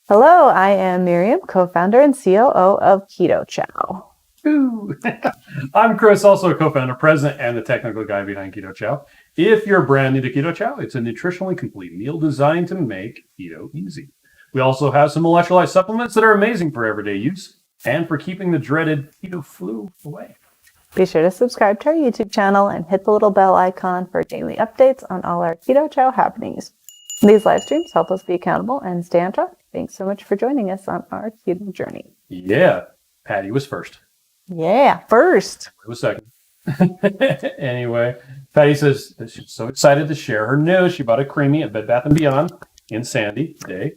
Hello, I am Miriam, co-founder and COO of Keto Chow. Ooh. I'm Chris, also a co-founder, president, and the technical guy behind Keto Chow. If you're brand new to Keto Chow, it's a nutritionally complete meal designed to make keto easy. We also have some electrolyte supplements that are amazing for everyday use and for keeping the dreaded keto flu away. Be sure to subscribe to our YouTube channel and hit the little bell icon for daily updates on all our Keto Chow happenings. These live streams help us be accountable and stay on track. Thanks so much for joining us on our keto journey. Yeah, Patty was first. Yeah, first. It was second. Anyway, Patty says that she's so excited to share her news. She bought a creamy at Bed Bath & Beyond in Sandy today.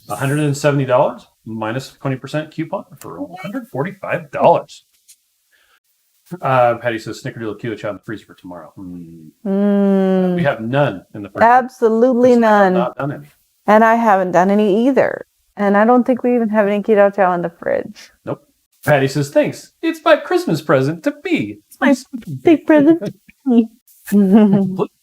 $170 minus 20% coupon for $145. Patty says snickerdoodle Keto Chow in the freezer for tomorrow. We have none in the freezer. Absolutely none. Not done any. And I haven't done any either. And I don't think we even have any Keto Chow in the fridge. Nope. Patty says, thanks. It's my Christmas present to me. It's my big present.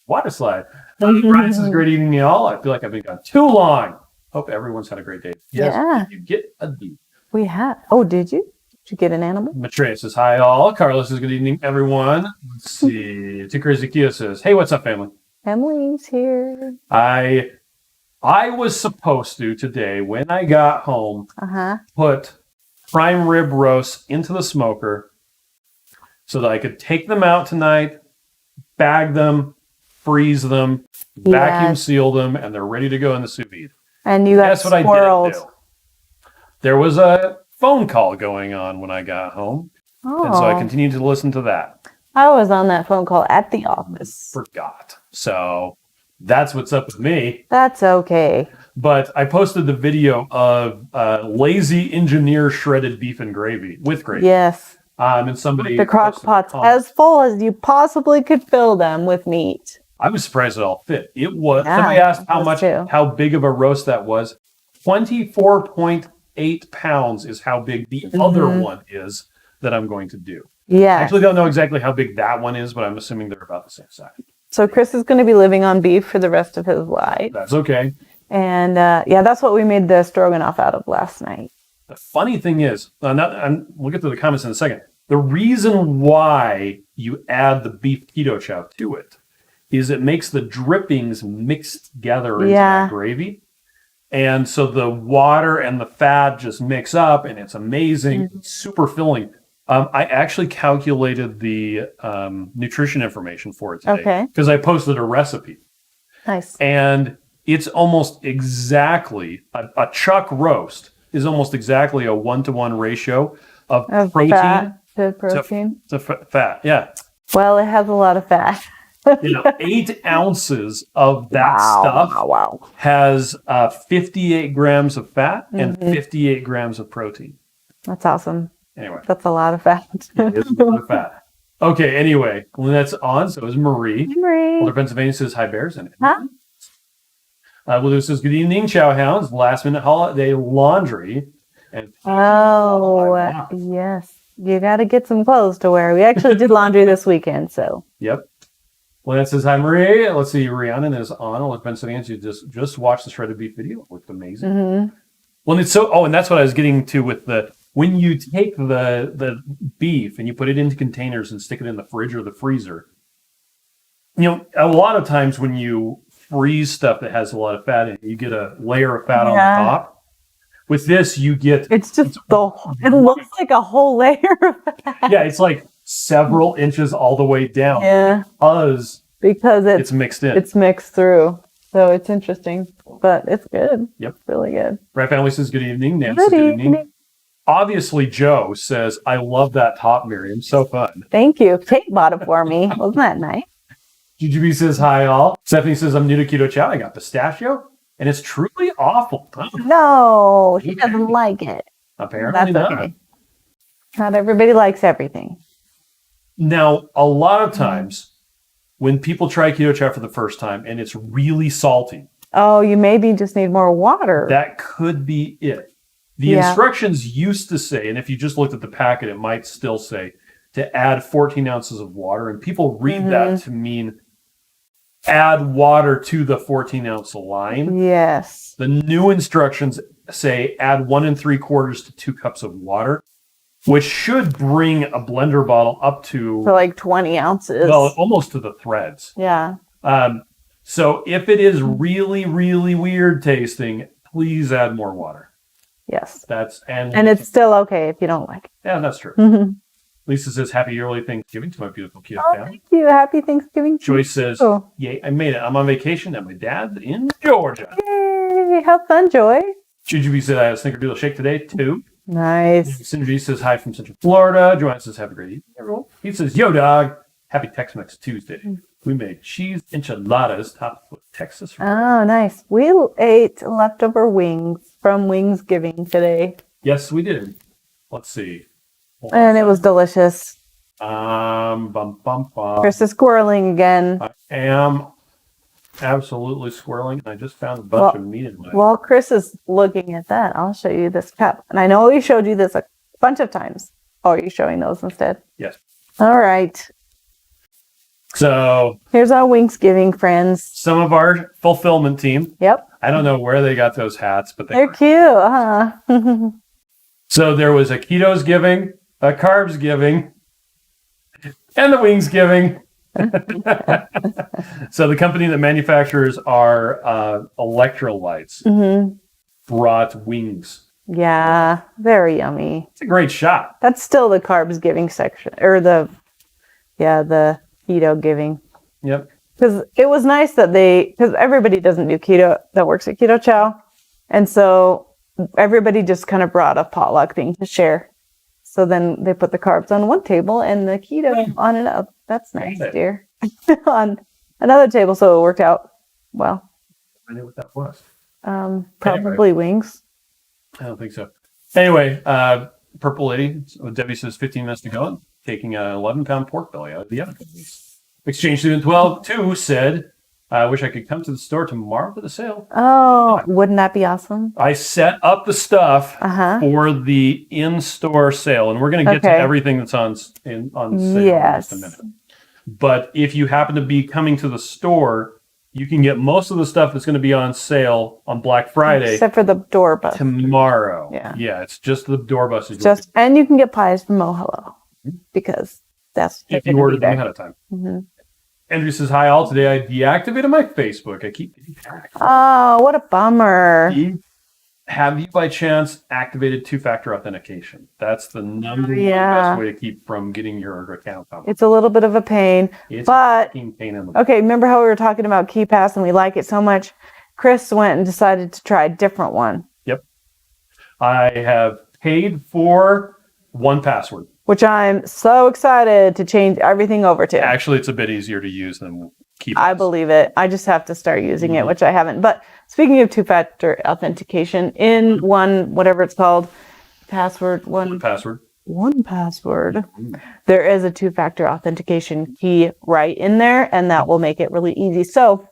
Water slide. Brian says, great evening, y'all. I feel like I've been gone too long. Hope everyone's had a great day. Yes, Yeah. you get a beef. We have. Oh, did you? Did you get an animal? Matreya says, hi, all. Carlos says, good evening, everyone. Let's see. Too Crazy Kia says, hey, what's up, family? Emily's here. I was supposed to today, when I got home, put prime rib roasts into the smoker so that I could take them out tonight, bag them, freeze them, vacuum seal them, and they're ready to go in the sous vide. And you got That's what squirreled. I didn't do. There was a phone call going on when I got home, and so I continued to listen to that. I was on that phone call at the office. Forgot. So that's what's up with me. That's okay. But I posted the video of lazy engineer shredded beef and gravy with gravy. Yes. And somebody The crock pots as full as you possibly could fill them with meat. I was surprised it all fit. It was. Somebody asked how big of a roast that was. 24.8 pounds is how big the other one is that I'm going to do. Yeah. I actually don't know exactly how big that one is, but I'm assuming they're about the same size. So Chris is going to be living on beef for the rest of his life. That's okay. And that's what we made the stroganoff out of last night. The funny thing is, we'll get to the comments in a second. The reason why you add the beef keto chow to it is it makes the drippings mixed together into that gravy. And so the water and the fat just mix up, and it's amazing. It's super filling. I actually calculated the nutrition information for it today because I posted a recipe. Nice. And it's almost exactly, a chuck roast is almost exactly a 1-to-1 ratio of protein fat to protein. To fat, yeah. Well, it has a lot of fat. 8 ounces of that stuff has 58 grams of fat and 58 grams of protein. That's awesome. Anyway. That's a lot of fat. It is a lot of fat. Okay, anyway, Lynette's on, so is Marie. Marie. Older Pennsylvania says, hi, Bears. And Lou says, good evening, Chow Hounds. Last minute holiday laundry. And yes. You got to get some clothes to wear. We actually did laundry this weekend, so. Yep. Lynette says, hi, Marie. Let's see, Rhiannon is on. Older Pennsylvania, she just watched the shredded beef video. It looked amazing. Well, it's so, and that's what I was getting to with when you take the beef and you put it into containers and stick it in the fridge or the freezer, a lot of times when you freeze stuff that has a lot of fat in it, you get a layer of fat on the top. With this, you get... It looks like a whole layer of fat. Yeah, it's like several inches all the way down. Yeah. Because it's mixed in. It's mixed through. So it's interesting. But it's good. Yep. It's really good. Right Family says, good evening. Nancy says, good evening. Obviously, Joe says, I love that top, Miriam. So fun. Thank you. Kate bought it for me. Wasn't that nice? GGB says, hi, all. Stephanie says, I'm new to Keto Chow. I got pistachio, and it's truly awful. No, she doesn't like it. Apparently That's not. Okay. Not everybody likes everything. Now, a lot of times, when people try Keto Chow for the first time, and it's really salty. Oh, you maybe just need more water. That could be it. The instructions used to say, and if you just looked at the packet, it might still say, to add 14 ounces of water. And people read that to mean add water to the 14-ounce line. Yes. The new instructions say add 1 3/4 to 2 cups of water, which should bring a blender bottle up to For like 20 ounces. well, almost to the threads. Yeah. So if it is really, really weird tasting, please add more water. Yes. And it's still okay if you don't like it. Yeah, that's true. Mm-hmm. Lisa says, "Happy early Thanksgiving to my beautiful Keto Oh, family." thank you. Happy Thanksgiving. Joyce says, Oh. "Yay, I made it. I'm on vacation at my dad's in Georgia." Yay. Have fun, Joy. Jujubee said, "I had a snickerdoodle shake today, too." Nice. Synergy says, "Hi from Central Florida." Joanne says, "Have a great evening, everyone." He says, "Yo, dog. Happy Tex-Mex Tuesday. We made cheese enchiladas topped with Texas." Oh, nice. We ate leftover wings from Wingsgiving today. Yes, we did. Let's see. And it was delicious. Bum, bum, bum. Chris is squirreling again. I am absolutely squirreling. I just found a bunch of meat in my... While Chris is looking at that, I'll show you this cup. And I know we showed you this a bunch of times. Oh, are you showing those instead? Yes. All right. So... here's our Wingsgiving friends. some of our fulfillment team. Yep. I don't know where they got those hats, but They're cute, huh? So there was a Keto's giving, a Carbs giving, and the Wings giving. So the company that manufactures our electrolytes brought wings. Yeah, very yummy. It's a great shot. That's still the Carbs giving section, or the keto giving. Yep. Because it was nice that because everybody doesn't do keto that works at Keto Chow. And so everybody just kind of brought a potluck thing to share. So then they put the carbs on one table and the keto on another. That's nice, dear. On another table, so it worked out well. I knew what that was. Probably wings. I don't think so. Anyway, Purple Lady, Debbie says 15 minutes to go. Taking an 11-pound pork belly out of the oven. Exchange Student 12-2 said, "I wish I could come to the store tomorrow for the sale." Oh, wouldn't that be awesome? I set up the stuff for the in-store sale, and we're going to get to everything that's on sale in just a minute. But if you happen to be coming to the store, you can get most of the stuff that's going to be on sale on Black Friday. Except for the door bus. Tomorrow. Yeah, it's just the door buses. And you can get pies from Oh Hello, because that's if you order them ahead of time. Andrew says, "Hi all. Today I deactivated my Facebook. I keep getting hacked." Oh, what a bummer. Have you by chance activated 2-factor authentication? That's the number one best way to keep from getting your account up. It's a little bit of a pain. It's but a pain in the okay, remember how we were talking about KeyPass and we like it so much? Chris went and decided to try a different one. Yep. I have paid for 1Password. Which I'm so excited to change everything over to. Actually, it's a bit easier to use than KeyPass. I believe it. I just have to start using it, which I haven't. But speaking of 2-factor authentication, in whatever it's called, password, 1Password. 1Password, there is a 2-factor authentication key right in there, and that will make it really easy. So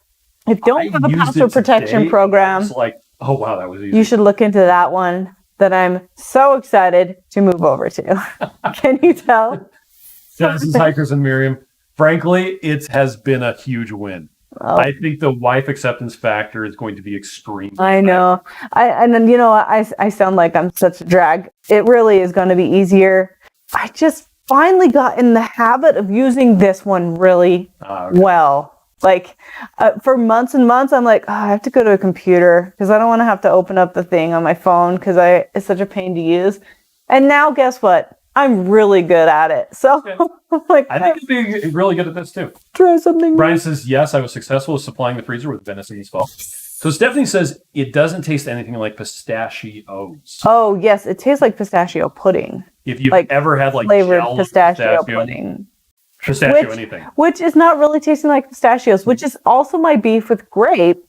if you don't have a password protection program, it's like, oh wow, that was easy. you should look into that one that I'm so excited to move over to. Can you tell? This is Chris and Miriam. Frankly, it has been a huge win. Oh. I think the wife acceptance factor is going to be extreme. I know. I sound like I'm such a drag. It really is going to be easier. I just finally got in the habit of using this one really well. Like for months and months, I'm like, I have to go to a computer because I don't want to have to open up the thing on my phone because it's such a pain to use. And now guess what? I'm really good at it. So I'm like, I think you'll be really good at this too. Try something. Brian says, yes, I was successful with supplying the freezer with venison this fall. So Stephanie says it doesn't taste anything like pistachios. Oh, yes. It tastes like pistachio pudding. If you've ever had like flavored pistachio pudding. Anything. Which is not really tasting like pistachios, which is also my beef with grape,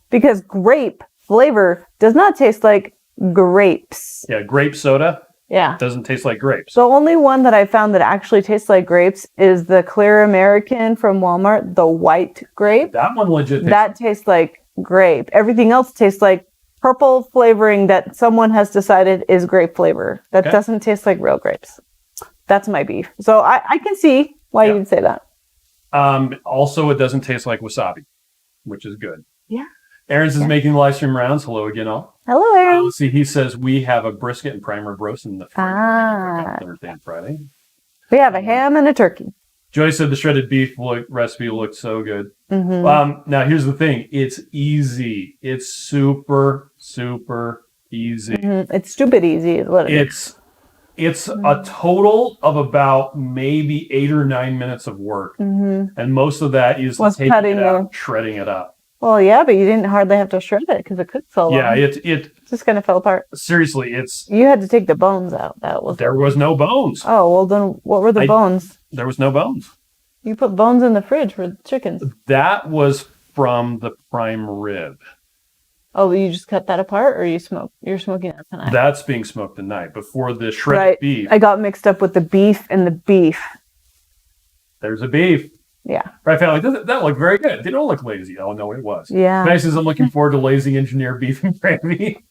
because grape flavor does not taste like grapes. Yeah, grape soda. Yeah. Doesn't taste like grapes. The only one that I found that actually tastes like grapes is the Clear American from Walmart, the white grape. That one legit. That tastes like grape. Everything else tastes like purple flavoring that someone has decided is grape flavor. That doesn't taste like real grapes. That's my beef. So I can see why you'd say that. Also, it doesn't taste like wasabi, which is good. Yeah. Aaron's is making the live stream rounds. Hello again, all. Hello, Aaron. Let's see. He says we have a brisket and prime rib roast in the fridge on Thursday and Friday. We have a ham and a turkey. Joy said the shredded beef recipe looked so good. Mm-hmm. Now, here's the thing. It's easy. It's super, super easy. Mm-hmm. It's stupid easy is what it is. It's a total of about maybe 8 or 9 minutes of work. Mm-hmm. And most of that is taking it out, shredding it up. Well, yeah, but you didn't hardly have to shred it because it cooked so long. Yeah, it just kind of fell apart. Seriously, you had to take the bones out. There was no bones. Oh, well then what were the bones? There was no bones. You put bones in the fridge for the chickens. That was from the prime rib. Oh, you just cut that apart, or you're smoking that tonight? That's being smoked tonight before the shredded beef. I got mixed up with the beef and the beef. There's a beef. Yeah. Right, family. That looked very good. They don't look lazy. Oh, no, it was. Yeah. Nice as I'm looking forward to lazy engineer beef and gravy.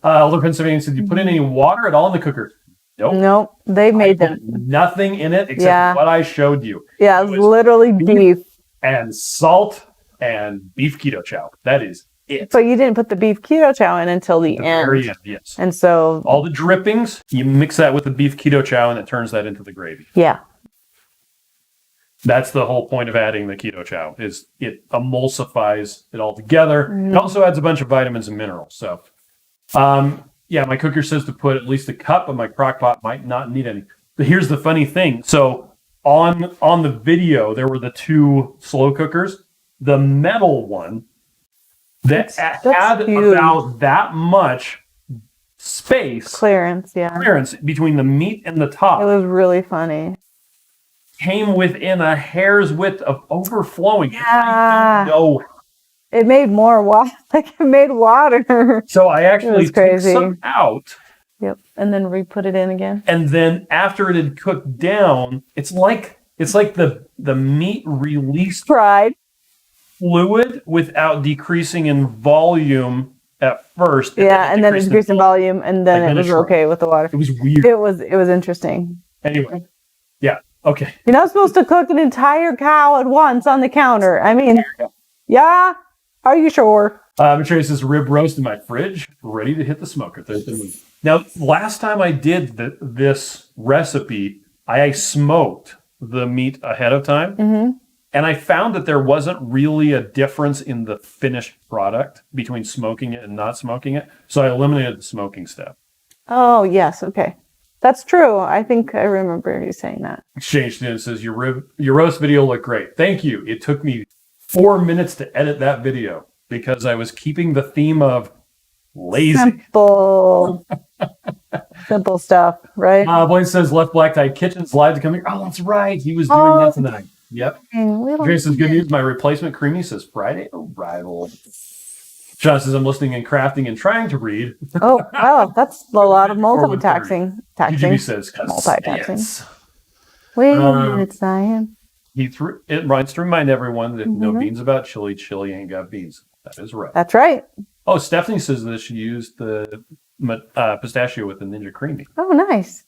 Elder Pennsylvania said, you put in any water at all in the cooker? Nope. They made them. Nothing in it except what I showed you. Yeah, it was literally beef. And salt and beef keto chow. That is it. But you didn't put the beef keto chow in until the end. Very end, yes. And so all the drippings, you mix that with the beef keto chow and it turns that into the gravy. Yeah. That's the whole point of adding the keto chow, is it emulsifies it all together. Mm. It also adds a bunch of vitamins and minerals. So, yeah, my cooker says to put at least a cup, but my crock pot might not need any. But here's the funny thing. So on the video, there were the 2 slow cookers. The metal one that had huge. About that much space. Clearance between the meat and the top. It was really funny. Came within a hair's width of overflowing. Yeah. No. It made more water. It made water. So I actually took some out. Yep. And then re-put it in again. And then after it had cooked down, it's like the meat released fluid without decreasing in volume at first. Yeah, and then it decreased in volume, and then it was okay with the water. It was weird. It was interesting. Anyway. Yeah. Okay. You're not supposed to cook an entire cow at once on the counter. I mean, yeah. Are you sure? Trey says rib roast in my fridge, ready to hit the smoker Thursday week. Now, last time I did this recipe, I smoked the meat ahead of time, and I found that there wasn't really a difference in the finished product between smoking it and not smoking it. So I eliminated the smoking step. Oh, yes. Okay. That's true. I think I remember you saying that. Exchange Student says, your roast video looked great. Thank you. It took me 4 minutes to edit that video because I was keeping the theme of lazy. Simple stuff, right? Blaine says, Left Black Tie Kitchen's live to come here. Oh, that's right. He was doing that tonight. Yep. Jay says, good news. My replacement creamy says Friday arrival. John says, I'm listening and crafting and trying to read. Oh, wow. That's a lot of multitasking. GGB says, multitasking. Yes. Wait a minute, Zion. It runs to remind everyone that no beans about chili. Chili ain't got beans. That is right. That's right. Oh, Stephanie says that she used the pistachio with the Ninja Creamy. Oh, nice.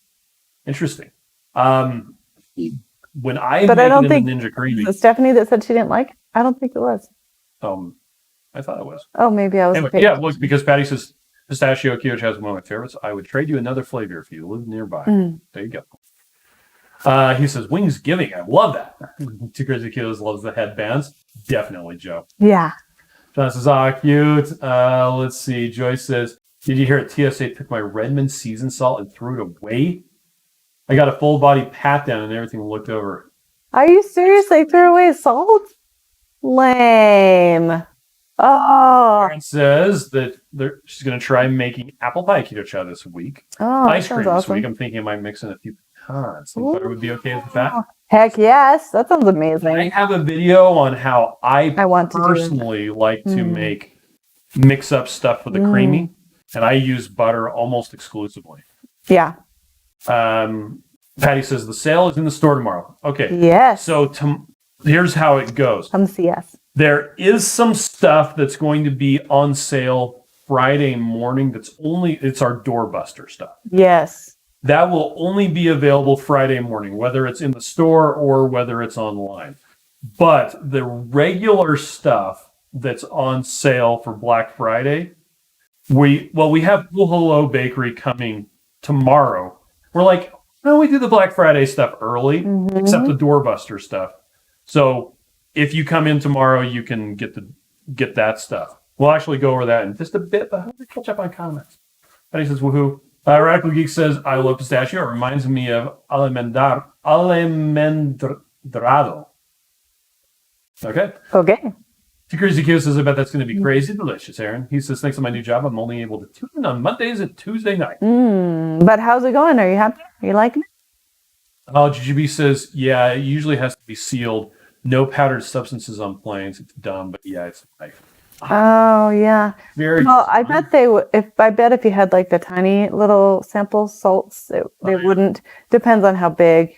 Interesting. When I but make I don't it think in the Ninja Creamy, the Stephanie that said she didn't like it? I don't think it was. I thought it was. Oh, maybe I was. Anyway, yeah, look, because Patty says pistachio keto chow is one of my favorites. I would trade you another flavor if you lived nearby. There you go. He says wings giving. I love that. 2 Crazy Kilos loves the headbands. Definitely, Joe. Yeah. John says, cute. Let's see. Joyce says, did you hear it? TSA took my Redmond seasoned salt and threw it away. I got a full body pat down and everything looked over. Are you serious? They threw away salt? Lame. Oh. Karen says that she's going to try making apple pie keto chow this week. Oh, ice cream this week. I'm thinking I might mix in a few pecans. Think butter would be okay with that? Heck yes. That sounds amazing. I have a video on how I want personally like to mix up stuff with the creamy, and I use butter almost exclusively. Yeah. Patty says the sale is in the store tomorrow. Okay. Yes. So here's how it goes. Come see us. There is some stuff that's going to be on sale Friday morning. It's our doorbuster stuff. Yes. That will only be available Friday morning, whether it's in the store or whether it's online. But the regular stuff that's on sale for Black Friday We have Cool Hello Bakery coming tomorrow. We're like, no, we do the Black Friday stuff early, except the doorbuster stuff. So if you come in tomorrow, you can get that stuff. We'll actually go over that in just a bit, but how to catch up on comments. And he says, woohoo. Radical Geek says, I love pistachio. It reminds me of almendrado. Okay. Two Crazy Q says, I bet that's going to be crazy delicious, Aaron. He says, thanks to my new job, I'm only able to tune on Mondays and Tuesday night. But how's it going? Are you happy? Are you liking it? Oh, GGB says, yeah, it usually has to be sealed. No powdered substances on planes. It's dumb, but yeah, it's life. Oh, yeah. Very well, I bet they would. If you had like the tiny little sample salts, they wouldn't. Depends on how big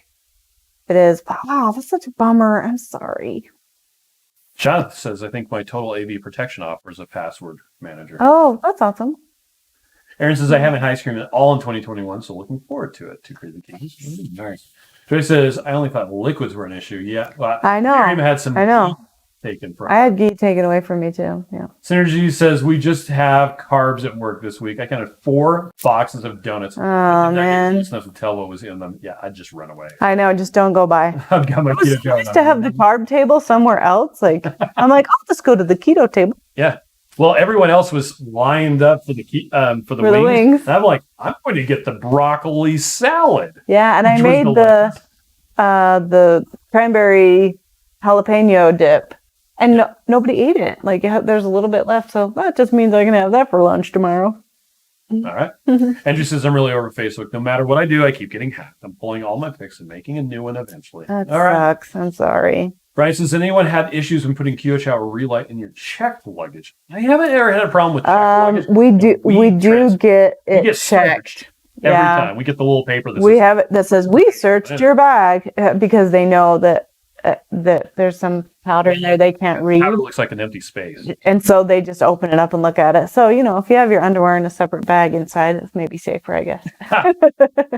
it is. But, wow, that's such a bummer. I'm sorry. Jonathan says, I think my total AV protection offers a password manager. Oh, that's awesome. Aaron says, I haven't ice cream at all in 2021, so looking forward to it. Two Crazy Kings. Nice. Joy says, I only thought liquids were an issue. Yeah, well, I know. Miriam had some taken from. I had ghee taken away from me too. Yeah. Synergy says, we just have carbs at work this week. I counted 4 boxes of donuts. Oh, man. Enough to tell what was in them. Yeah, I'd just run away. I know. Just don't go by. I've got my keto chow. I used to have the carb table somewhere else. Like, I'm like, I'll just go to the keto table. Yeah. Well, everyone else was lined up for the wings. And I'm like, I'm going to get the broccoli salad. Yeah, and I made the cranberry jalapeno dip, and nobody ate it. Like, there's a little bit left, so that just means I can have that for lunch tomorrow. All right. Andrew says, I'm really over Facebook. No matter what I do, I keep getting hacked. I'm pulling all my pics and making a new one eventually. That sucks. I'm sorry. Brian says, anyone had issues when putting Keto Chow or Relight in your checked luggage? I haven't ever had a problem with checked luggage. We do get it checked. Every time. We get the little paper that says, we searched your bag, because they know that there's some powder in there they can't read. Powder looks like an empty space. And so they just open it up and look at it. So, if you have your underwear in a separate bag inside, it's maybe safer, I guess.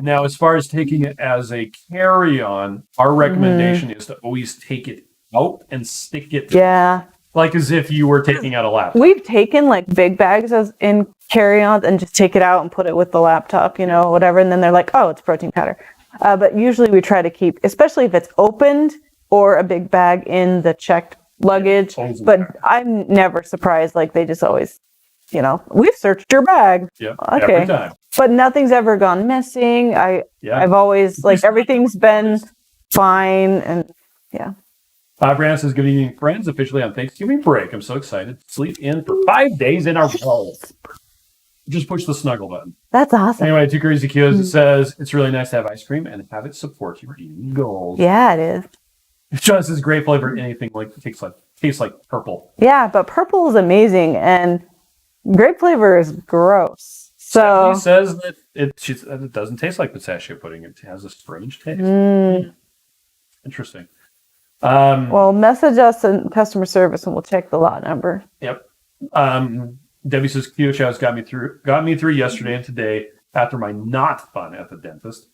Now, as far as taking it as a carry-on, our recommendation is to always take it out and stick it. Yeah. Like as if you were taking out a laptop. We've taken like big bags as in carry-ons and just take it out and put it with the laptop, whatever. And then they're like, oh, it's protein powder. But usually we try to keep, especially if it's opened or a big bag in the checked luggage. But I'm never surprised. Like they just always, we've searched your bag. Yeah. Okay. Every time. But nothing's ever gone missing. I've always everything's been fine. And yeah. Brandon says, good evening, friends. Officially on Thanksgiving break. I'm so excited. Sleep in for 5 days in a row. Just push the snuggle button. That's awesome. Anyway, Two Crazy Qs, it says, it's really nice to have ice cream and have it support your eating goals. Yeah, it is. John says, great flavor. Anything tastes like purple. Yeah, but purple is amazing. And grape flavor is gross. So Stephanie says that it doesn't taste like pistachio pudding. It has a strange taste. Interesting. Well, message us in customer service and we'll check the lot number. Yep. Debbie says Keto Chow's got me through yesterday and today after my not fun at the dentist.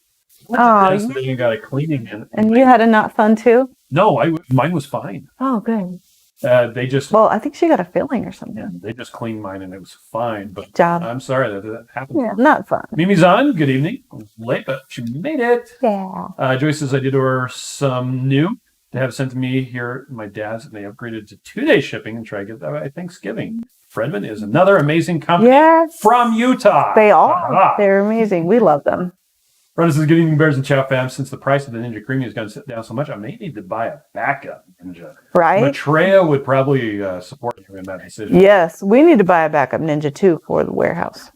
Then you got a cleaning and you had a not fun too? No, mine was fine. Oh, good. They just I think she got a filling or something. Yeah, they just cleaned mine and it was fine. But good job. I'm sorry that happened. Yeah, not fun. Mimi's on. Good evening. I was late, but she made it. Yeah. Joyce says I did order some new to have sent to me here at my dad's, and they upgraded to 2-day shipping and try to get that by Thanksgiving. Fredman is another amazing company from Utah. They are. They're amazing. We love them. Brendan says, good evening, Bears and Chow fam. Since the price of the Ninja Creamy has gone down so much, I may need to buy a backup Ninja. Right? Maitreya would probably support you in that decision. Yes, we need to buy a backup Ninja too for the warehouse.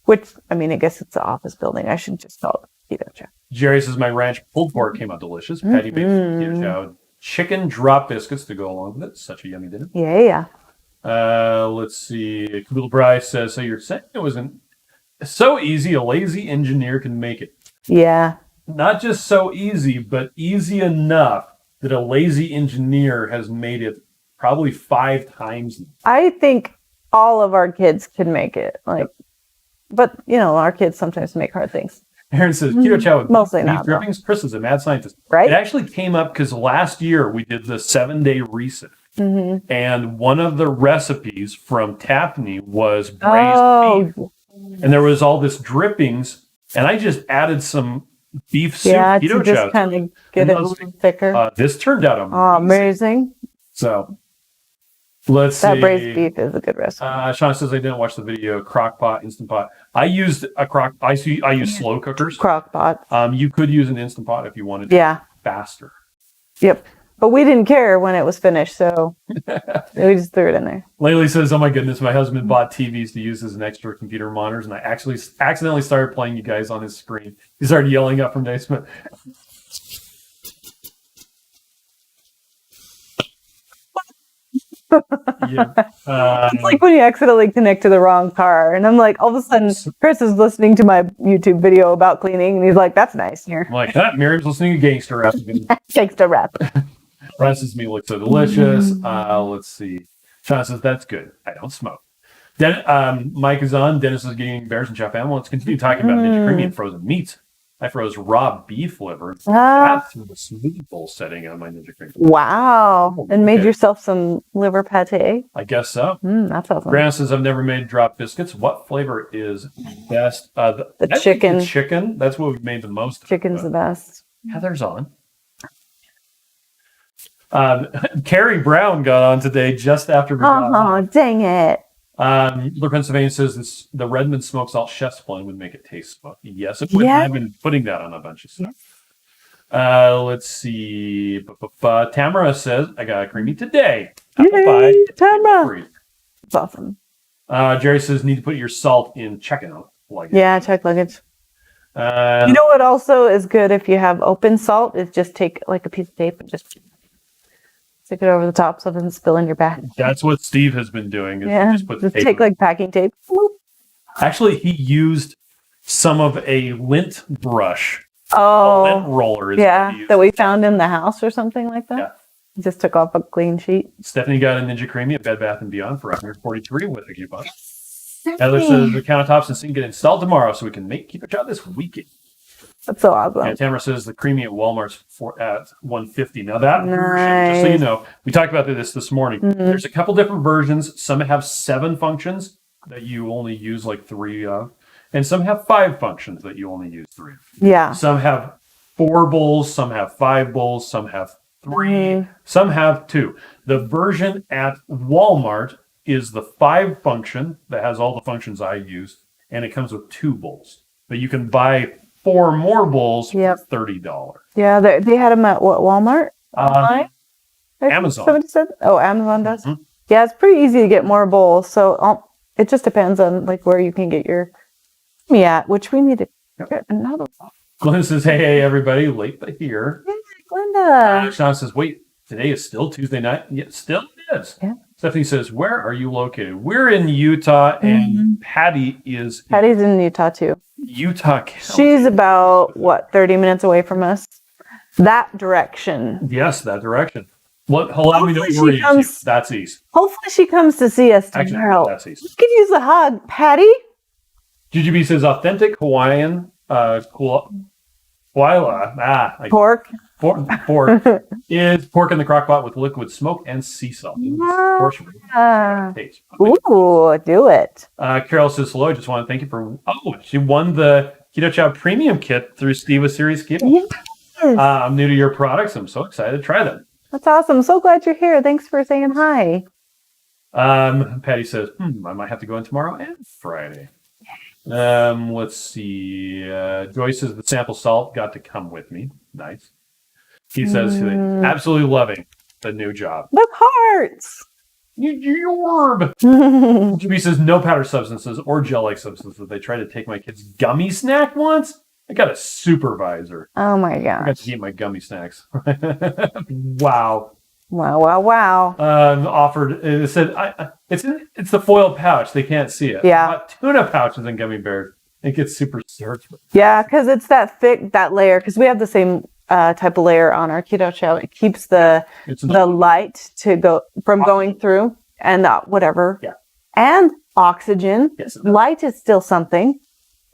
Which, I guess it's the office building. I should just call it Keto Chow. Jerry says, my ranch pulled pork came out delicious. Patty made Keto Chow. Chicken drop biscuits to go along with it. Such a yummy dinner. Yeah. Let's see. Caboodle Bryce says, so you're saying it wasn't so easy a lazy engineer can make it. Yeah. Not just so easy, but easy enough that a lazy engineer has made it probably 5 times. I think all of our kids can make it. But our kids sometimes make hard things. Aaron says, Keto Chow with mostly beef drippings. Chris is a mad scientist. Right? It actually came up because last year we did the 7-day reset. And one of the recipes from Taffany was braised beef. And there was all this drippings, and I just added some beef soup Yeah, keto to just chow. kind of get it a little thicker. This turned out Amazing. So let's see. That braised beef is a good recipe. Sean says I didn't watch the video. Crock pot, instant pot. I used a crock. I use slow cookers. Crock pot. You could use an instant pot if you wanted to faster. Yep. But we didn't care when it was finished, so we just threw it in there. Laylee says, "Oh my goodness, my husband bought TVs to use as an extra computer monitors, and I actually accidentally started playing you guys on his screen. He started yelling up from the basement." It's like when you accidentally connect to the wrong car, and I'm like, all of a sudden, Chris is listening to my YouTube video about cleaning, and he's like, "That's nice here." I'm like, Miriam's listening to gangster rap. Gangster rap. Russ's meat looks so delicious. Let's see. Sean says, "That's good. I don't smoke." Mike is on. Dennis is getting bears and chef animal. Let's continue talking about Ninja Creamy and frozen meats. I froze raw beef liver. That's through the smoothie bowl setting on my Ninja Creamy. Wow. And made yourself some liver pate? I guess so. That's awesome. Grant says, I've never made drop biscuits. What flavor is best? The chicken. The chicken. That's what we've made the most. Chicken's the best. Heather's on. Carrie Brown got on today just after we got on. Oh, dang it. Look, Pennsylvania says the Redmond smoked salt chef's blend would make it taste smoky. Yes, it would. I've been putting that on a bunch of stuff. Let's see. Tamara says, I got a creamy today. Apple pie. Tamara. That's awesome. Jerry says, need to put your salt in checkout luggage. Yeah, check luggage. You know what also is good if you have open salt is just take like a piece of tape and just stick it over the top so it doesn't spill in your bag. That's what Steve has been doing. Just take like packing tape. Actually, he used some of a lint brush. A lint roller. That we found in the house or something like that. Yeah. Just took off a clean sheet. Stephanie got a Ninja Creamy at Bed Bath & Beyond for $143 with a coupon. Heather says the countertops and sink get installed tomorrow so we can make Keto Chow this weekend. That's so awesome. And Tamara says the creamy at Walmart's at $150. Now that version, just so you know, we talked about this morning. There's a couple different versions. Some have 7 functions that you only use like 3 of, and some have 5 functions that you only use 3 of. Yeah. Some have 4 bowls, some have 5 bowls, some have 3, some have 2. The version at Walmart is the 5 function that has all the functions I use, and it comes with 2 bowls. But you can buy 4 more bowls for $30. Yeah, they had them at what, Walmart? Online? Amazon. Somebody said? Oh, Amazon does? Yeah, it's pretty easy to get more bowls. So it just depends on like where you can get your meat at, which we need to get another one. Glenn says, hey, everybody, late but here. Hey, Glenda. Sean says, wait, today is still Tuesday night? Yeah, still it is. Yeah. Stephanie says, where are you located? We're in Utah, and Patty's in Utah, too. Utah County. She's about, 30 minutes away from us? That direction. Yes, that direction. Allow me to orient you. That's east. Hopefully she comes to see us tomorrow. Actually, that's east. We could use a hug. Patty? GGB says, authentic Hawaiian pork. Pork is pork in the crock pot with liquid smoke and sea salt. Ooh, do it. Carol says, hello, I just want to thank you for... Oh, she won the Keto Chow Premium Kit through Steve Series Keto. Yes. I'm new to your products. I'm so excited to try them. That's awesome. So glad you're here. Thanks for saying hi. Patty says, I might have to go in tomorrow and Friday. Let's see. Joyce says the sample salt got to come with me. Nice. He says, absolutely loving the new job. Look, hearts. Yorb. GB says, no powder substances or gel-like substances. They tried to take my kid's gummy snack once. I got a supervisor. Oh, my gosh. I got to eat my gummy snacks. Wow. Wow. Offered, it said, it's the foil pouch. They can't see it. Yeah. Tuna pouches and gummy bears. It gets super searched. Yeah, because it's that thick, that layer. Because we have the same type of layer on our Keto Chow. It keeps the light to go from going through and whatever. Yeah. And oxygen. Yes. Light is still something.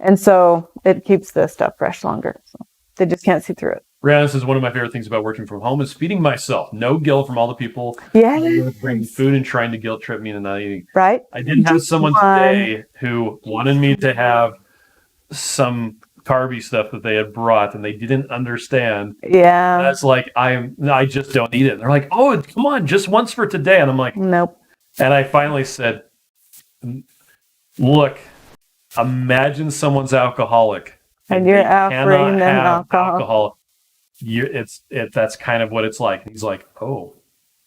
And so it keeps the stuff fresh longer. So they just can't see through it. Brianna says, one of my favorite things about working from home is feeding myself. No guilt from all the people bringing food and trying to guilt trip me into not eating. Right. I did have someone today who wanted me to have some carby stuff that they had brought and they didn't understand. Yeah. That's like, I just don't eat it. And they're like, oh, come on, just once for today. And I'm like, nope. And I finally said, look, imagine someone's alcoholic. And you're offering them alcohol. That's kind of what it's like. And he's like, oh,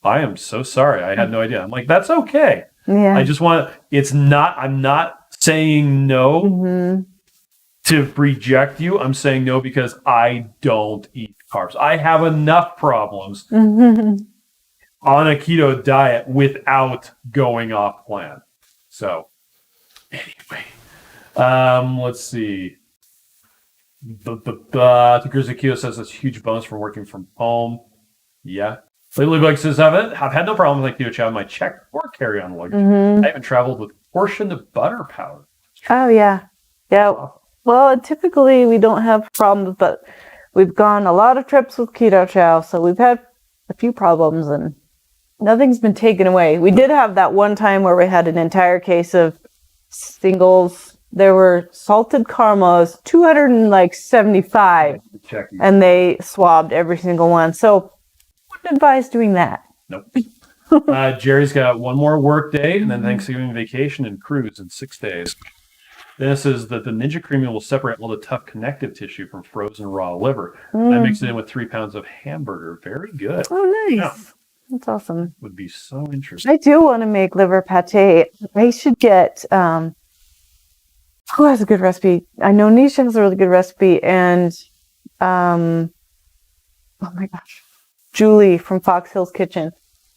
I am so sorry. I had no idea. I'm like, that's okay. Yeah. I'm not saying no to reject you. I'm saying no because I don't eat carbs. I have enough problems on a keto diet without going off plan. So anyway, let's see. The Grizzly Keto says that's a huge bonus from working from home. Yeah. Lately, like says, I've had no problem with Keto Chow in my checked or carry-on luggage. I even traveled with portioned butter powder. Oh, yeah. Yeah. Well, typically we don't have problems, but we've gone a lot of trips with Keto Chow, so we've had a few problems and nothing's been taken away. We did have that one time where we had an entire case of singles. There were salted caramels, 275, and they swabbed every single one. So wouldn't advise doing that. Nope. Jerry's got one more work day and then Thanksgiving vacation and cruise in 6 days. This is that the Ninja Creamy will separate all the tough connective tissue from frozen raw liver. I mix it in with 3 pounds of hamburger. Very good. Oh, nice. Yeah. That's awesome. Would be so interesting. I do want to make liver pate. I should get, who has a good recipe? I know Nisha has a really good recipe, and, oh my gosh, Julie from Fox Hills Kitchen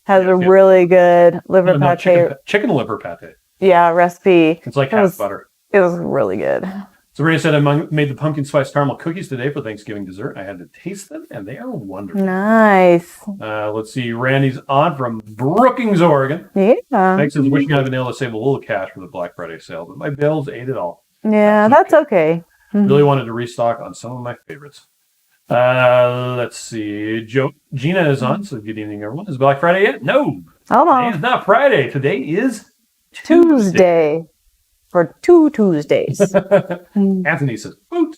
has a really good liver pate. Chicken liver pate. Yeah, recipe. It's like half butter. It was really good. So Renee said, I made the pumpkin spice caramel cookies today for Thanksgiving dessert. I had to taste them, and they are wonderful. Nice. Let's see. Randy's on from Brookings, Oregon. Yeah. Meg says, wishing I'd been able to save a little cash for the Black Friday sale, but my bills ate it all. Yeah, that's okay. Really wanted to restock on some of my favorites. Let's see. Gina is on, so good evening, everyone. Is Black Friday yet? No. Almost. Today is not Friday. Today is Tuesday. For 2 Tuesdays. Anthony says, boot.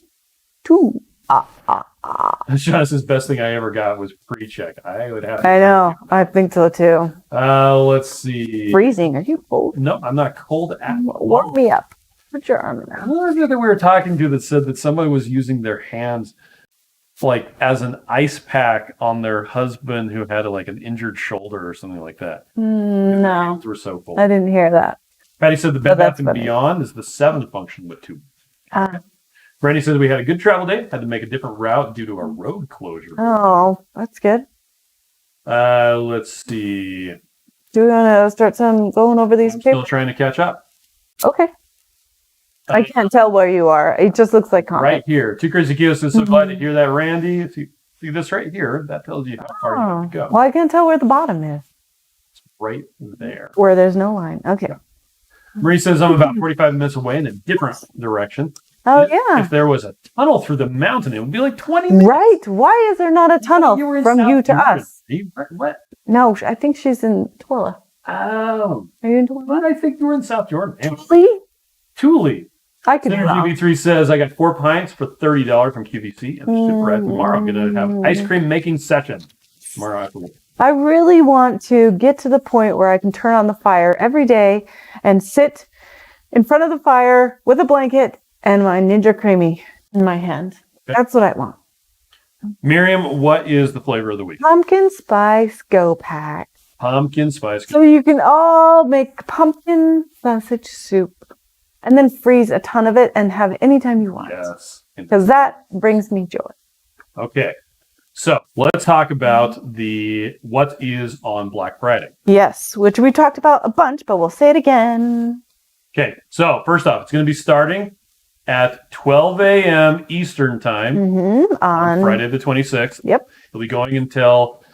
2. Shauna says, best thing I ever got was pre-check. I would have. I know. I think so too. Let's see. Freezing. Are you cold? No, I'm not cold at all. Warm me up. Put your arm around. Who was it that we were talking to that said that somebody was using their hands like as an ice pack on their husband who had an injured shoulder or something like that? No. Their hands were so cold. I didn't hear that. Patty said the Bed Bath & Beyond is the 7th function with 2. Brandy says we had a good travel day. Had to make a different route due to a road closure. Oh, that's good. Let's see. Do we want to start going over these papers? Still trying to catch up. Okay. I can't tell where you are. It just looks like comments. Right here. Too Crazy Keo says, so glad to hear that, Randy. If you see this right here, that tells you how far you have to go. Well, I can't tell where the bottom is. It's right there. Where there's no line. Okay. Yeah. Marie says I'm about 45 minutes away in a different direction. Oh, yeah. If there was a tunnel through the mountain, it would be like 20 minutes. Right. Why is there not a tunnel from you to us? What? No, I think she's in Tooele. Oh. Are you in Tooele? What? I think you were in South Jordan. Tooele? I could be wrong. QV3 says I got 4 pints for $30 from QVC. I'm super at tomorrow. I'm going to have ice cream making session tomorrow after work. I really want to get to the point where I can turn on the fire every day and sit in front of the fire with a blanket and my Ninja Creamy in my hand. Okay. That's what I want. Miriam, what is the flavor of the week? Pumpkin spice go pack. Pumpkin spice. So you can all make pumpkin sausage soup and then freeze a ton of it and have it anytime you want. Yes. Because that brings me joy. Okay. So let's talk about what is on Black Friday. Yes, which we talked about a bunch, but we'll say it again. Okay, so first off, it's going to be starting at 12 a.m. Eastern time on Friday the 26th. Yep. It'll be going until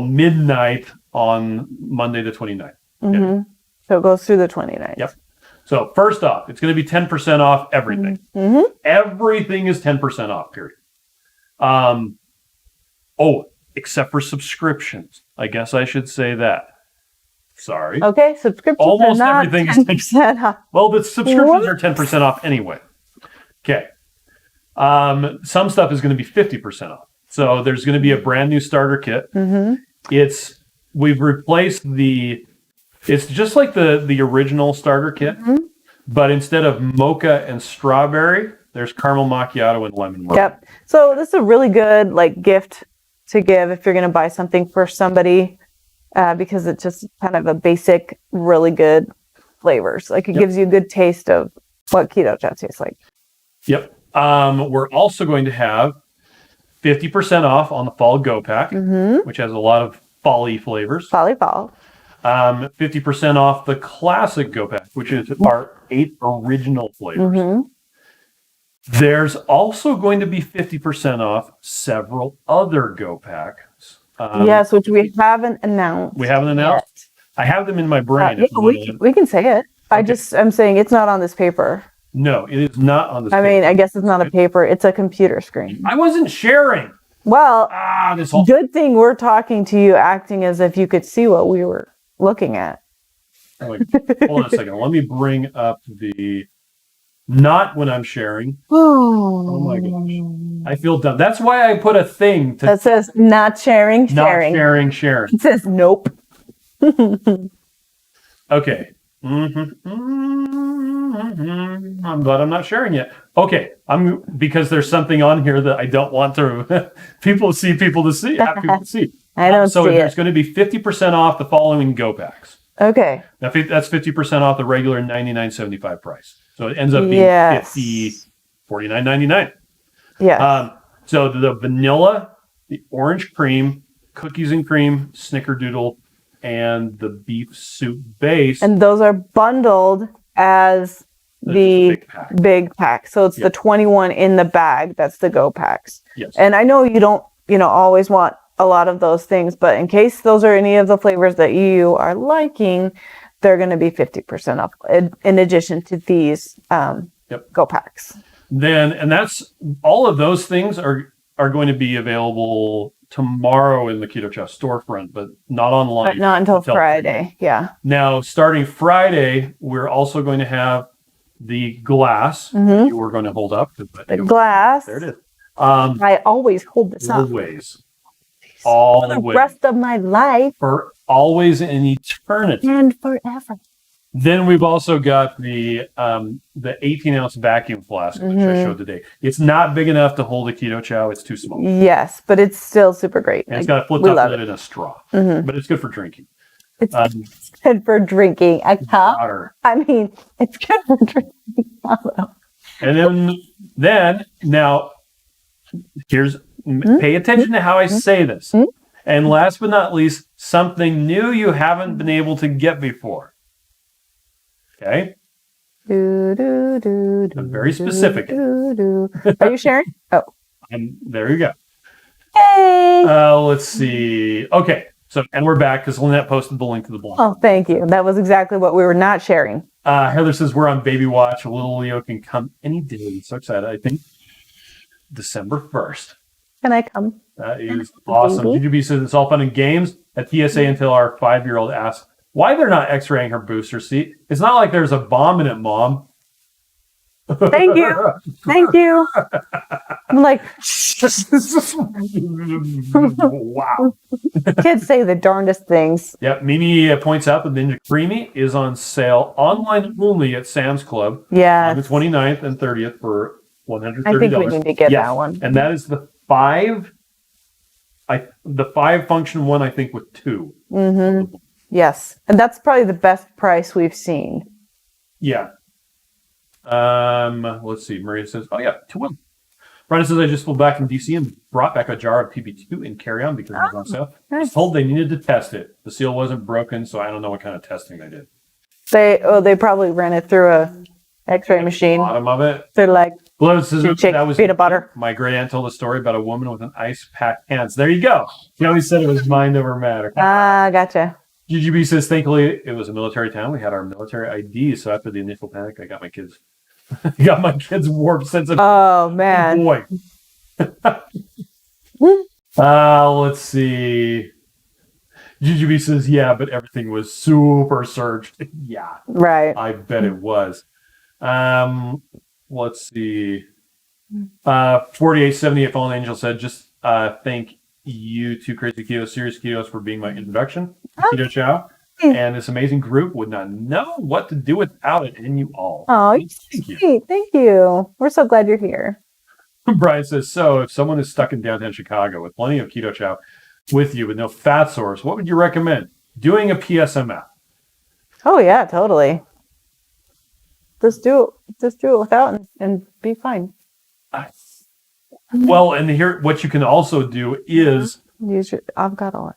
midnight on Monday the 29th. Okay. So it goes through the 29th. Yep. So first off, it's going to be 10% off everything. Everything is 10% off, period. Oh, except for subscriptions. I guess I should say that. Sorry. Okay, subscriptions Almost are not everything is 10% off. Well, the subscriptions are 10% off anyway. Okay. Some stuff is going to be 50% off. So there's going to be a brand new starter kit. Mm-hmm. We've replaced it's just like the original starter kit, but instead of mocha and strawberry, there's caramel macchiato and lemon meringue. Yep. So this is a really good gift to give if you're going to buy something for somebody. Because it's just kind of a basic, really good flavors. It gives you a good taste of what Keto Chow tastes like. Yep. We're also going to have 50% off on the Fall Go Pack, which has a lot of fall-y flavors. Fall. 50% off the Classic Go Pack, which is our 8 original flavors. There's also going to be 50% off several other Go Packs. Yes, which we haven't announced. We haven't announced? Yet. I have them in my brain. We can say it. Okay. I'm saying it's not on this paper. No, it is not on this paper. I mean, I guess it's not a paper. It's a computer screen. I wasn't sharing. Well, good thing we're talking to you, acting as if you could see what we were looking at. Hold on a second. Let me bring up not when I'm sharing. Oh my gosh. I feel dumb. That's why I put a thing that says not sharing. Not sharing. It says nope. Okay. I'm glad I'm not sharing yet. Okay. Because there's something on here that I don't want people to see. I don't see it. There's going to be 50% off the following Go Packs. Okay. That's 50% off the regular $99.75 price. So it ends up being $49.99. Yeah. So the vanilla, the orange cream, cookies and cream, snickerdoodle, and the beef soup base. And those are bundled as the big pack. So it's the 21 in the bag. That's the Go Packs. Yes. And I know you don't, always want a lot of those things, but in case those are any of the flavors that you are liking, they're going to be 50% off in addition to these Go Packs. And that's all of those things are going to be available tomorrow in the Keto Chow storefront, but not online. But not until Friday. Yeah. Now, starting Friday, we're also going to have the glass. You were going to hold up. The glass. There it is. I always hold this up. Always. For the rest of my life. For always and eternity. And forever. Then we've also got the 18-ounce vacuum flask, which I showed today. It's not big enough to hold a Keto Chow. It's too small. Yes, but it's still super great. And it's got a flip-top lid and a straw. But it's good for drinking. It's good for drinking. A cup? Water. I mean, it's good for drinking. And then now, pay attention to how I say this. And last but not least, something new you haven't been able to get before. Okay? I'm very specific. Are you sharing? Oh. There you go. Hey! Let's see. Okay. And we're back because Lynette posted the link to the blog. Oh, thank you. That was exactly what we were not sharing. Heather says we're on baby watch. Little Leo can come any day. So excited. I think December 1st. Can I come? That is awesome. GGB says it's all fun and games at TSA until our 5-year-old asks why they're not x-raying her booster seat. It's not like there's a bomb in it, Mom. Thank you. Thank you. I'm like, wow. Kids say the darndest things. Yep. Mimi points out that Ninja Creamy is on sale online only at Sam's Club. Yeah. On the 29th and 30th for $130. I think we need to get that one. And that is the 5 function one, I think, with 2. Yes. And that's probably the best price we've seen. Yeah. Let's see. Maria says, oh yeah, 2 of them. Brenda says, I just flew back from DC and brought back a jar of PB2 in carry-on because it was on sale. Nice. I was told they needed to test it. The seal wasn't broken, so I don't know what kind of testing they did. They probably ran it through a X-ray machine. Bottom of it. They're like, that was peanut butter. My great aunt told a story about a woman with an ice pack hands. There you go. She always said it was mind over matter. Gotcha. GGB says, thankfully, it was a military town. We had our military ID, so after the initial panic, I got my kids warped sense of oh man, boy. Let's see. GGB says, yeah, but everything was super surged. Yeah, Right. I bet it was. Let's see. 4878 Fallen Angel said, just thank you two Crazy Keto, Serious Ketos for being my introduction to Keto Chow. And this amazing group would not know what to do without it, and you all. Oh, Thank you. sweet. Thank you. We're so glad you're here. Brian says, so if someone is stuck in downtown Chicago with plenty of Keto Chow with you with no fat source, what would you recommend? Doing a PSMF. Oh yeah, totally. Just do it without and be fine. Well, and here, what you can also do is use your avocado oil.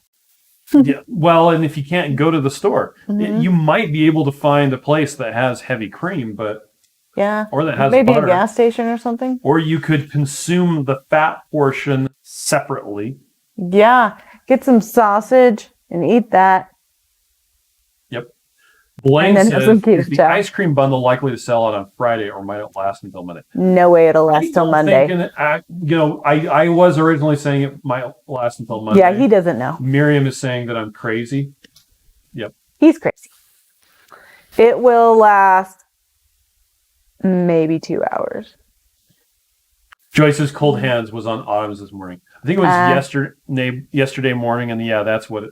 yeah, well, and if you can't go to the store, you might be able to find a place that has heavy cream, but yeah, or that has maybe butter. a gas station or something. Or you could consume the fat portion separately. Yeah, get some sausage and eat that. Yep. Blaine And then says, some Keto is the Chow. ice cream bundle likely to sell out on Friday, or might it last until Monday? No way it'll last till Monday. I was originally saying it might last until Monday. Yeah, he doesn't know. Miriam is saying that I'm crazy. Yep. He's crazy. It will last maybe 2 hours. Joyce's cold hands was on Autumn's this morning. I think it was yesterday morning, and yeah, that's what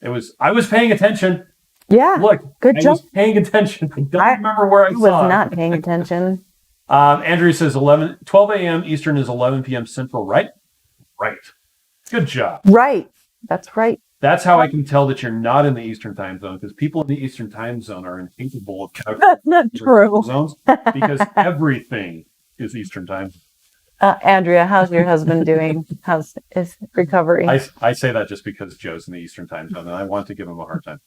it was. I was paying attention. Yeah. Look, good job. I was paying attention. I don't remember where I was saw it. not paying attention. Andrew says 12 a.m. Eastern is 11 p.m. Central, right? Right. Good job. Right. That's right. That's how I can tell that you're not in the Eastern time zone, because people in the Eastern time zone are incapable of calculating That's not true. zones, because everything is Eastern time. Andrea, how's your husband doing? How's his recovery? I say that just because Joe's in the Eastern time zone, and I want to give him a hard time.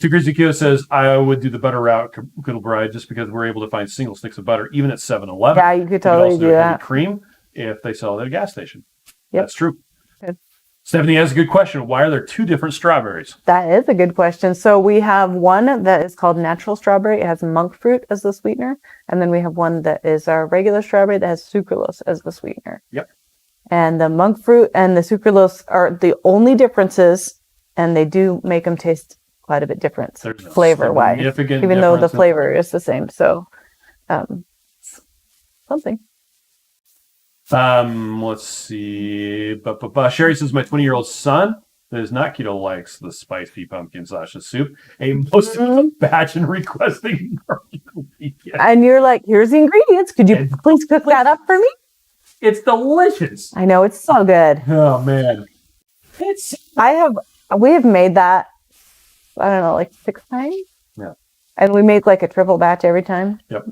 Two Crazy Keto says, I would do the butter route, Good Bride, just because we're able to find single sticks of butter, even at 7-Eleven. Yeah, you could totally do that. Cream if they sell it at a gas station. Yep. That's true. Good. Stephanie has a good question. Why are there two different strawberries? That is a good question. So we have one that is called natural strawberry. It has monk fruit as the sweetener. And then we have one that is our regular strawberry that has sucralose as the sweetener. Yep. And the monk fruit and the sucralose are the only differences, and they do make them taste quite a bit different flavor-wise, even though the flavor is the same. So something. Let's see. Sherry says, my 20-year-old son that is not keto likes the spicy pumpkin sausage soup. A most of the batch and requesting. And you're like, here's the ingredients. Could you please cook that up for me? It's delicious. I know, it's so good. Oh man. We have made that, I don't know, like 6 times. Yeah. And we make like a triple batch every time. Yep.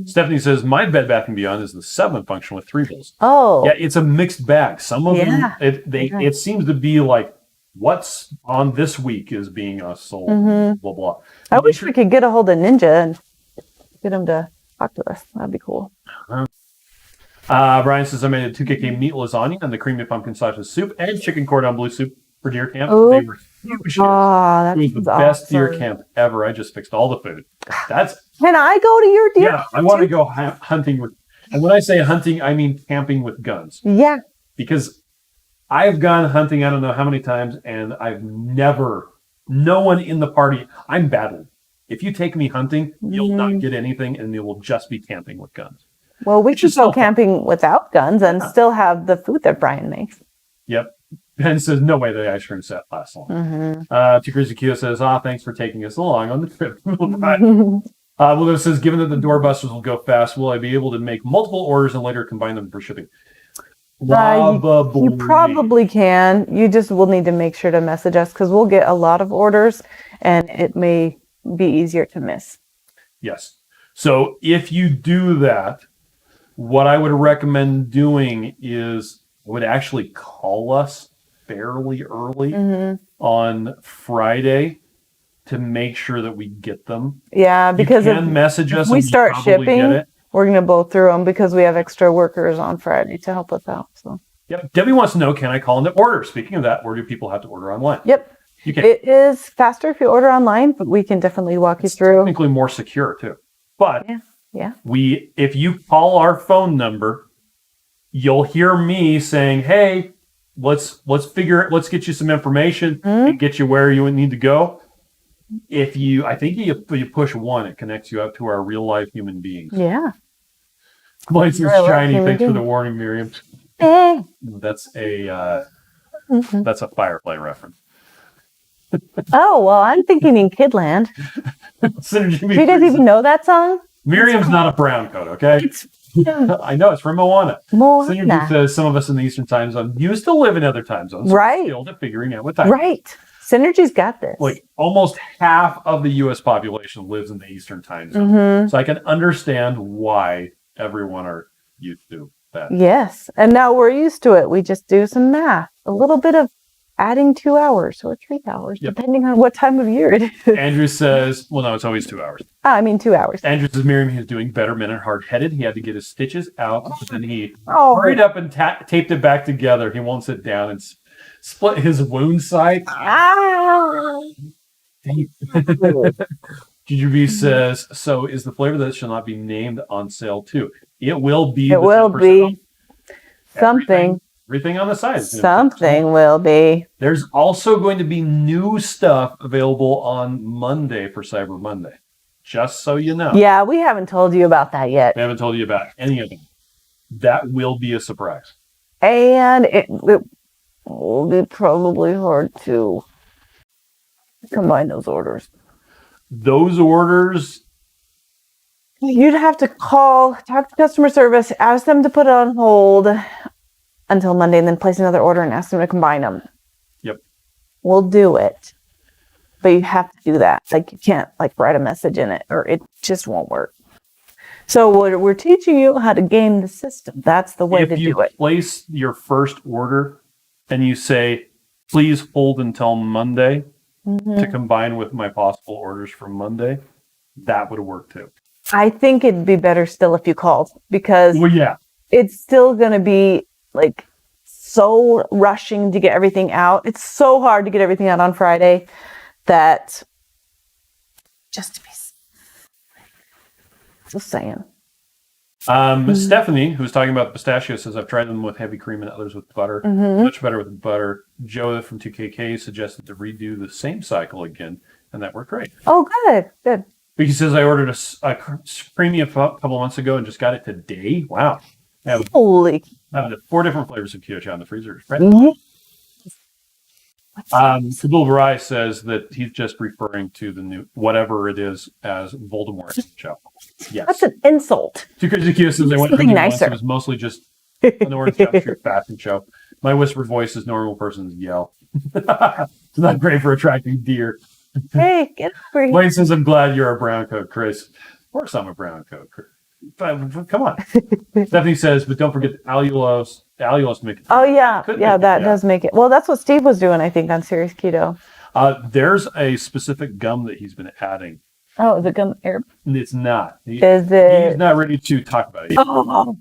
Stephanie says, my Bed Bath & Beyond is the 7 function with 3 bowls. Oh. Yeah, it's a mixed bag. Some of them, it seems to be like, what's on this week is being sold, blah, blah. I wish we could get a hold of Ninja and get him to talk to us. That'd be cool. Brian says, I made a 2KK meat lasagna and the creamy pumpkin sausage soup and chicken cordon bleu soup for deer camp. Ooh. They were huge. Oh, it was the best deer camp ever. I just fixed all the food. Can I go to your deer camp? I want to go hunting with, and when I say hunting, I mean camping with guns. Yeah. Because I've gone hunting, I don't know how many times, and no one in the party, I'm battled. If you take me hunting, you'll not get anything, and it will just be camping with guns. Well, we could go camping without guns and still have the food that Brian makes. Yep. Ben says, no way the ice cream set lasts long. Crazy Keto says, thanks for taking us along on the trip. Willow says, given that the doorbusters will go fast, will I be able to make multiple orders and later combine them for shipping? You probably can. You just will need to make sure to message us because we'll get a lot of orders and it may be easier to miss. Yes. So if you do that, what I would recommend doing is I would actually call us fairly early on Friday to make sure that we get them. Yeah, because if message us, we start shipping, we're going to blow through them because we have extra workers on Friday to help us out. So. Yep. Debbie wants to know, can I call in to order? Speaking of that, where do people have to order online? Yep. You can. It is faster if you order online, but we can definitely walk you through. Technically more secure too. But yeah. if you call our phone number, you'll hear me saying, "Hey, let's get you some information and get you where you need to go." I think you push one, it connects you up to our real life human beings. Yeah. Lights is Real life shiny. human Thanks for the beings. warning, Miriam. Eh. That's a Firefly reference. Oh, well, I'm thinking in Kidland. Synergy. Do you guys even know that song? Miriam's not a brown coat, okay? It's I know, it's from Moana. Moana. Synergy says some of us in the Eastern time zone used to live in other time zones. So Right. we're skilled at figuring out what time. Right. Synergy's got this. Like almost half of the U.S. population lives in the Eastern time zone. So I can understand why everyone are used to that. Yes. And now we're used to it. We just do some math. A little bit of adding 2 hours or 3 hours, depending on what time of year it is. Andrew says, well, no, it's always 2 hours. I mean, 2 hours. Andrew says Miriam is doing better, men and hard-headed. He had to get his stitches out, but then he Oh. hurried up and taped it back together. He won't sit down and split his wound site. Ah. GGB says, so is the flavor that shall not be named on sale too? It will be. It will 10% be off. something. Everything on the side. Something will be. There's also going to be new stuff available on Monday for Cyber Monday. Just so you know. Yeah, we haven't told you about that yet. We haven't told you about any of them. That will be a surprise. And it will be probably hard to combine those orders. Those orders, You'd have to call, talk to customer service, ask them to put it on hold until Monday, and then place another order and ask them to combine them. Yep. We'll do it. But you have to do that. Like, you can't write a message in it, or it just won't work. So we're teaching you how to game the system. That's the way to do it. If you place your first order and you say, please hold until Monday to combine with my possible orders from Monday, that would work too. I think it'd be better still if you called, because Well, yeah. it's still going to be so rushing to get everything out. It's so hard to get everything out on Friday that just to be just saying. Stephanie, who's talking about the pistachio, says I've tried them with heavy cream and others with butter. Much better with butter. Joe from 2KK suggested to redo the same cycle again, and that worked great. Oh, good. Good. But he says I ordered a creamy a couple of months ago and just got it today. Wow. I have Holy. 4 different flavors of Keto Chow in the freezer. Right? Kabul Barai says that he's just referring to the new whatever it is as Voldemort Chow. Yes. That's an insult. Tukazuki says I went Something drinking nicer. once. It was mostly just an orange Jump Street fashion show. My whispered voice is normal person's yell. It's not great for attracting deer. Hey, get over here. Wayne says I'm glad you're a brown coat, Chris. Of course I'm a brown coat, Chris. Come on. Stephanie says, but don't forget allulose make it. Oh, yeah. Could Yeah, make it, that yeah. does make it. Well, that's what Steve was doing, I think, on Serious Keto. There's a specific gum that he's been adding. Oh, is it gum air? It's not. Is it? He's not ready to talk about it yet. Oh,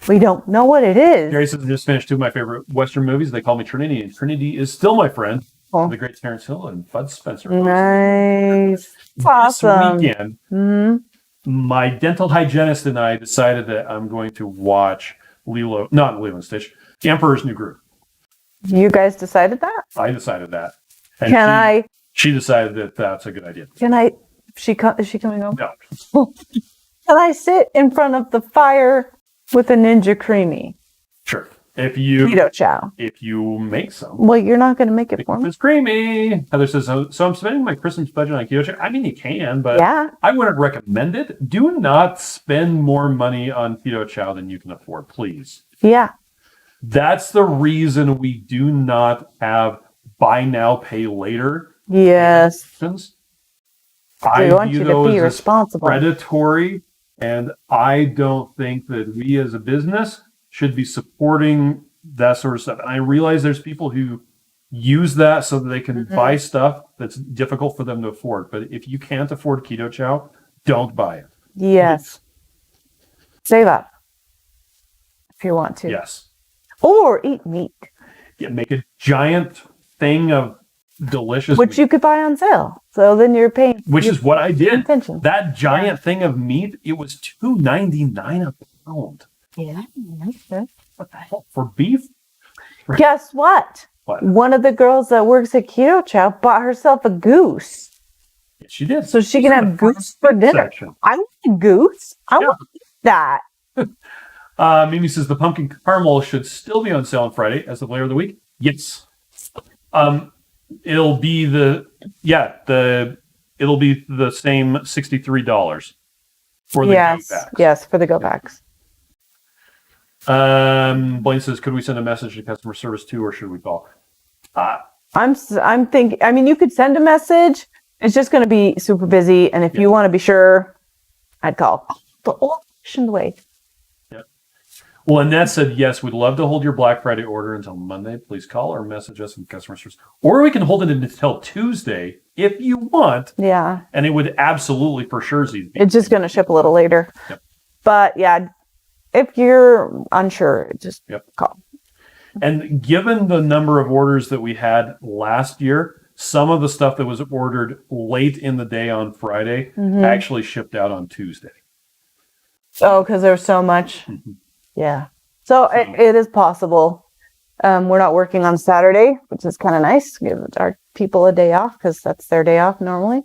we don't know what it is. Gary says I just finished 2 of my favorite Western movies. They call me Trinity, and Trinity is still my friend. Oh. The great Terrence Hill and Bud Spencer. Nice. It's awesome. This weekend, my dental hygienist and I decided that I'm going to watch Lilo and Stitch, The Emperor's New Groove. You guys decided that? I decided that. And she decided that that's a good idea. Is she coming home? No. Can I sit in front of the fire with a Ninja Creamy? Sure. If you Keto Chow. If you make some. Well, you're not going to make it for me. It's creamy. Heather says, so I'm spending my Christmas budget on Keto Chow. I mean, you can, but Yeah. I wouldn't recommend it. Do not spend more money on Keto Chow than you can afford, please. Yeah. That's the reason we do not have buy now, pay later. Yes. Options. We want you to be responsible. Predatory, and I don't think that we as a business should be supporting that sort of stuff. And I realize there's people who use that so that they can buy stuff that's difficult for them to afford. But if you can't afford Keto Chow, don't buy it. Yes. Save up if you want to. Yes. Or eat meat, Yeah, make a giant thing of delicious which meat, you could buy on sale. So then you're paying. which is what I did. attention. That giant thing of meat, it was $2.99 a pound. Yeah. What the hell? For beef? Guess what? What? One of the girls that works at Keto Chow bought herself a goose. Yeah, she did. So she can have goose for dinner. Section. I want a goose. I want that. Mimi says the pumpkin caramel should still be on sale on Friday as the flavor of the week. Yes. It'll be the same $63 for the Yes. go packs. Yes, for the go packs. Blaine says, could we send a message to customer service too, or should we call? I'm thinking. I mean, you could send a message. It's just going to be super busy, and if you want to be sure, I'd call the old-fashioned way. Well, Annette said, yes, we'd love to hold your Black Friday order until Monday. Please call or message us in customer service. Or we can hold it until Tuesday if you want. Yeah. And it would absolutely for sure be. It's just going to ship a little later. Yep. But yeah, if you're unsure, just call. And given the number of orders that we had last year, some of the stuff that was ordered late in the day on Friday actually shipped out on Tuesday. Oh, because there was so much. Mm-hmm. Yeah. So it is possible. We're not working on Saturday, which is kind of nice. Give our people a day off because that's their day off normally.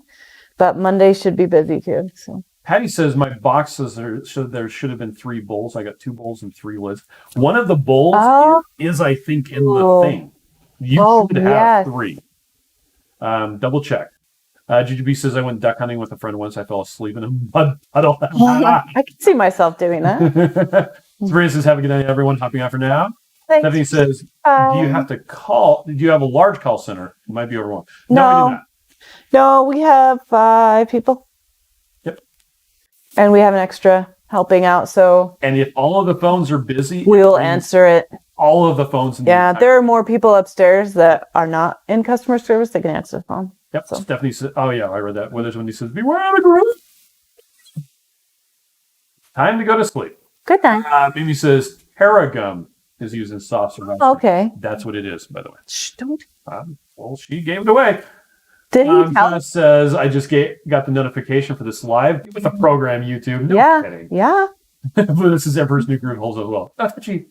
But Monday should be busy too. So Patty says my boxes there should have been 3 bowls. I got 2 bowls and 3 lids. One of the bowls is I think in the thing. You should have 3. Double check. GGB says I went duck hunting with a friend once. I fell asleep in a mud puddle. I can see myself doing that. Sabrina says, have a good night, everyone. Hopping out for now. Thanks. Stephanie says, do you have to call? Do you have a large call center? It might be overwhelmed. No, we do not. No, we have 5 people. Yep. And we have an extra helping out. So. And if all of the phones are busy, we'll answer it. All of the phones. Yeah, there are more people upstairs that are not in customer service that can answer the phone. Yep. So. Stephanie says, oh yeah, I read that. Withers when he says, beware the group. Time to go to sleep. Good night. Mimi says, Paragum is used in soft serve. Okay. That's what it is, by the way. Shh, don't. Well, she gave it away. Did he tell us? Says, I just got the notification for this live with the program, YouTube. No kidding. Yeah. But this is Emperor's New Groove Holes as well. That's touchy.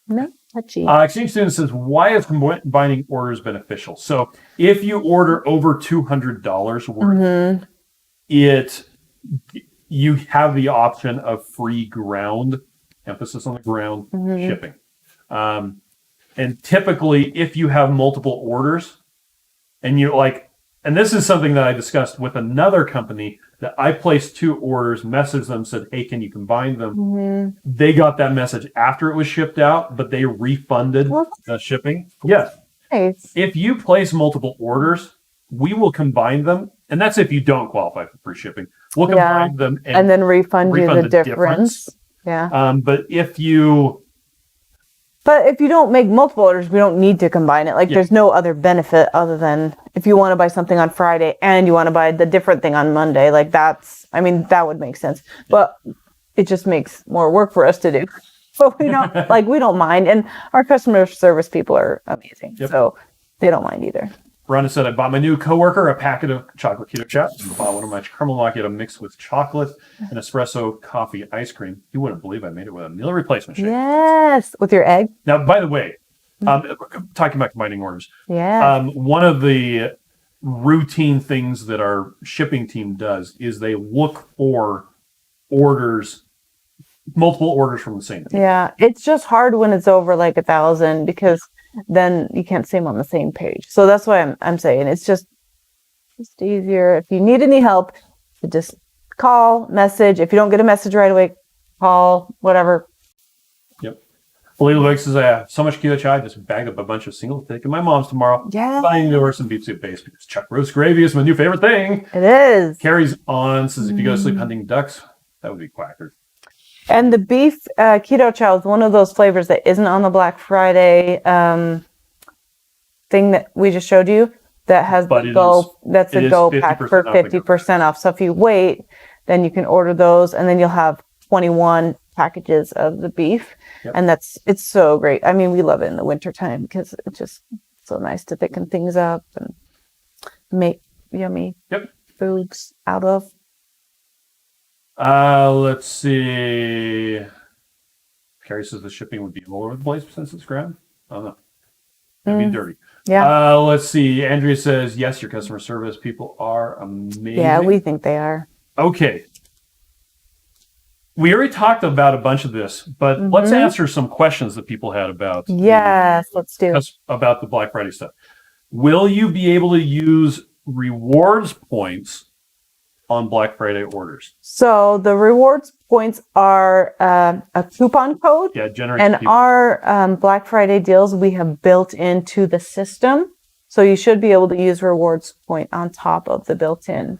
No, touchy. Exchange Student says, why is combining orders beneficial? So if you order over $200 worth, you have the option of free ground, emphasis on the ground, shipping. And typically, if you have multiple orders, and you and this is something that I discussed with another company that I placed 2 orders, messaged them, said, hey, can you combine them? They got that message after it was shipped out, but they refunded the shipping. Yes. Nice. If you place multiple orders, we will combine them. And that's if you don't qualify for free shipping. We'll combine them and then refund you the difference. Yeah. But if you don't make multiple orders, we don't need to combine it. There's no other benefit other than if you want to buy something on Friday and you want to buy the different thing on Monday, that would make sense. But it just makes more work for us to do. But we don't we don't mind. And our customer service people are amazing. Yep. So they don't mind either. Rhonda said, I bought my new coworker a packet of chocolate Keto Chow. I bought one of my caramel macchiato mixed with chocolate and espresso coffee ice cream. You wouldn't believe I made it with a meal replacement shake. Yes, with your egg. Now, by the way, talking about combining orders. Yeah. One of the routine things that our shipping team does is they look for multiple orders from the same team. Yeah, it's just hard when it's over 1,000 because then you can't see them on the same page. So that's why I'm saying it's just easier. If you need any help, to just call, message. If you don't get a message right away, call, whatever. Yep. Leila Vick says, I have so much Keto Chow, I just bagged up a bunch of singles to take to my mom's tomorrow. Yeah. Buying to her some beef soup base because chuck roast gravy is my new favorite thing. It is. Carries on, says, if you go to sleep hunting ducks, that would be quacker. And the beef Keto Chow is one of those flavors that isn't on the Black Friday thing that we just showed you that has that's a go pack for 50% off. So if you wait, then you can order those and then you'll have 21 packages of the beef. Yep. And it's so great. I mean, we love it in the wintertime because it's just so nice to thicken things up and make yummy foods out of. Let's see. Carrie says the shipping would be all over the place since it's ground. I don't know. It'd be dirty. Yeah. Let's see. Andrea says, yes, your customer service people are amazing. Yeah, we think they are. Okay. We already talked about a bunch of this, but let's answer some questions that people had about let's do. About the Black Friday stuff. Will you be able to use rewards points on Black Friday orders? So the rewards points are a coupon code. Yeah, generate. And our Black Friday deals we have built into the system. So you should be able to use rewards point on top of the built-in.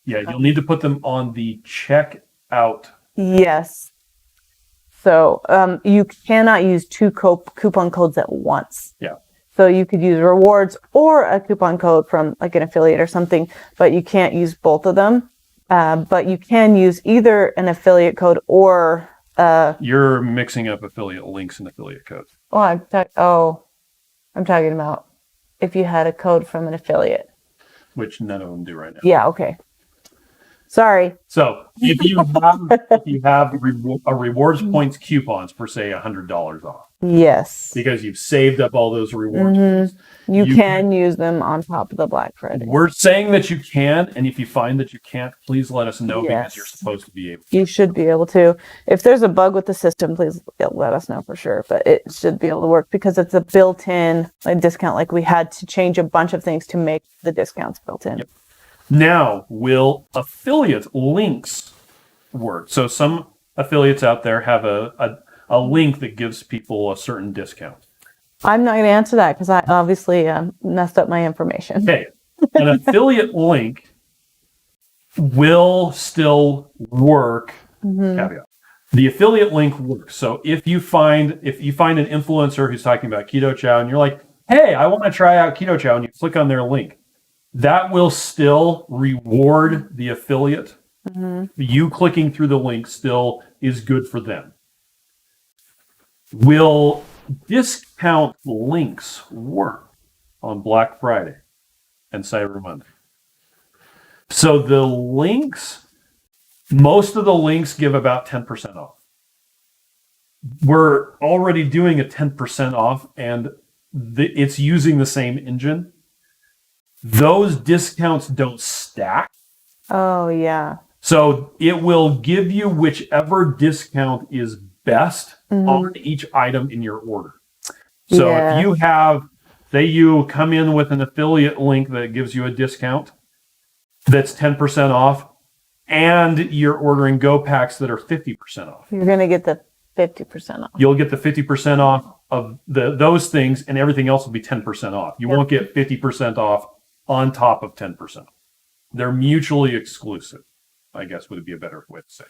Yeah, you'll need to put them on the checkout. Yes. So you cannot use two coupon codes at once. Yeah. So you could use rewards or a coupon code from like an affiliate or something, but you can't use both of them. But you can use either an affiliate code or You're mixing up affiliate links and affiliate codes. I'm talking about if you had a code from an affiliate. Which none of them do right now. Yeah, okay. Sorry. So if you have a rewards points coupons for say $100 off. Yes. Because you've saved up all those rewards points. You can use them on top of the Black Friday. We're saying that you can, and if you find that you can't, please let us know because you're supposed to be able to. You should be able to. If there's a bug with the system, please let us know for sure. But it should be able to work because it's a built-in discount. Like we had to change a bunch of things to make the discounts built in. Yep. Now, will affiliate links work? So some affiliates out there have a link that gives people a certain discount. I'm not going to answer that because I obviously messed up my information. Okay. An affiliate link will still work. Caveat. The affiliate link works. So if you find an influencer who's talking about Keto Chow and you're like, hey, I want to try out Keto Chow, and you click on their link, that will still reward the affiliate. You clicking through the link still is good for them. Will discount links work on Black Friday and Cyber Monday? So the links, most of the links give about 10% off. We're already doing a 10% off, and it's using the same engine. Those discounts don't stack. Oh, yeah. So it will give you whichever discount is best on each item in your order. So if you have, say you come in with an affiliate link that gives you a discount that's 10% off, and you're ordering Go Packs that are 50% off. You're going to get the 50% off. You'll get the 50% off of those things, and everything else will be 10% off. You won't get 50% off on top of 10%. They're mutually exclusive, I guess would be a better way to say.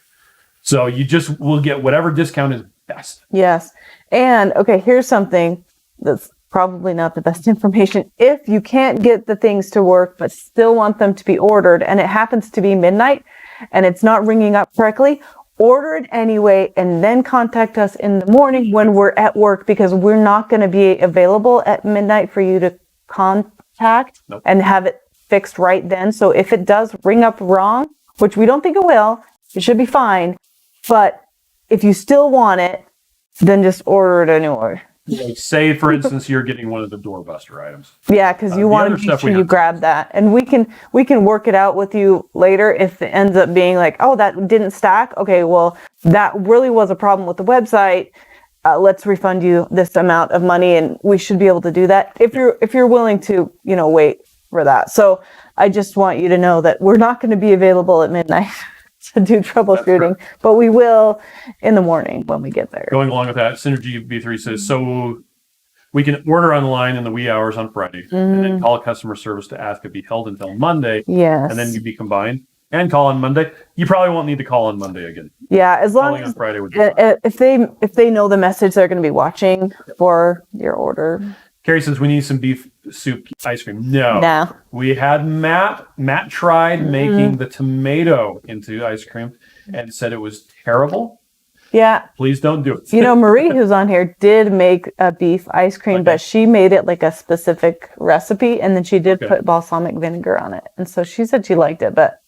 So you just will get whatever discount is best. Yes. And okay, here's something that's probably not the best information. If you can't get the things to work, but still want them to be ordered, and it happens to be midnight and it's not ringing up correctly, order it anyway, and then contact us in the morning when we're at work, because we're not going to be available at midnight for you to contact and have it fixed right then. So if it does ring up wrong, which we don't think it will, it should be fine. But if you still want it, then just order it anyway. Like say, for instance, you're getting one of the doorbuster items. Yeah, because you want to make sure you grab that, and we can work it out with you later if it ends up being like, oh, that didn't stack. Okay, well, that really was a problem with the website. Let's refund you this amount of money, and we should be able to do that if you're willing to, wait for that. So I just want you to know that we're not going to be available at midnight to do troubleshooting, but we will in the morning when we get there. Going along with that, Synergy B3 says, so we can order online in the wee hours on Friday and then call customer service to ask it be held until Monday. Yes. And then you'd be combined and call on Monday. You probably won't need to call on Monday again. Yeah, as long Calling as on Friday would be fine. if they know the message, they're going to be watching for your order. Carrie says we need some beef soup ice cream. No. We had Matt tried making the tomato into ice cream and said it was terrible. Yeah. Please don't do it. Marie, who's on here, did make a beef ice cream, but she made it like a specific recipe, and then she did put balsamic vinegar on it. And so she said she liked it, but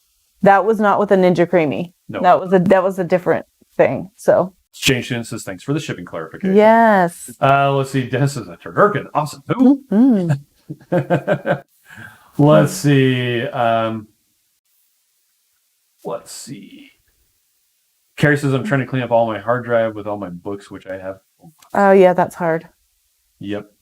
that was not with a Ninja Creamy. No. That was a different thing. So Exchange Student says, thanks for the shipping clarification. Yes. Let's see. Dennis says, Turgurkin. Awesome. Who? Mm. Let's see. Let's see. Carrie says, I'm trying to clean up all my hard drive with all my books, which I have. Oh, yeah, that's hard. Yep.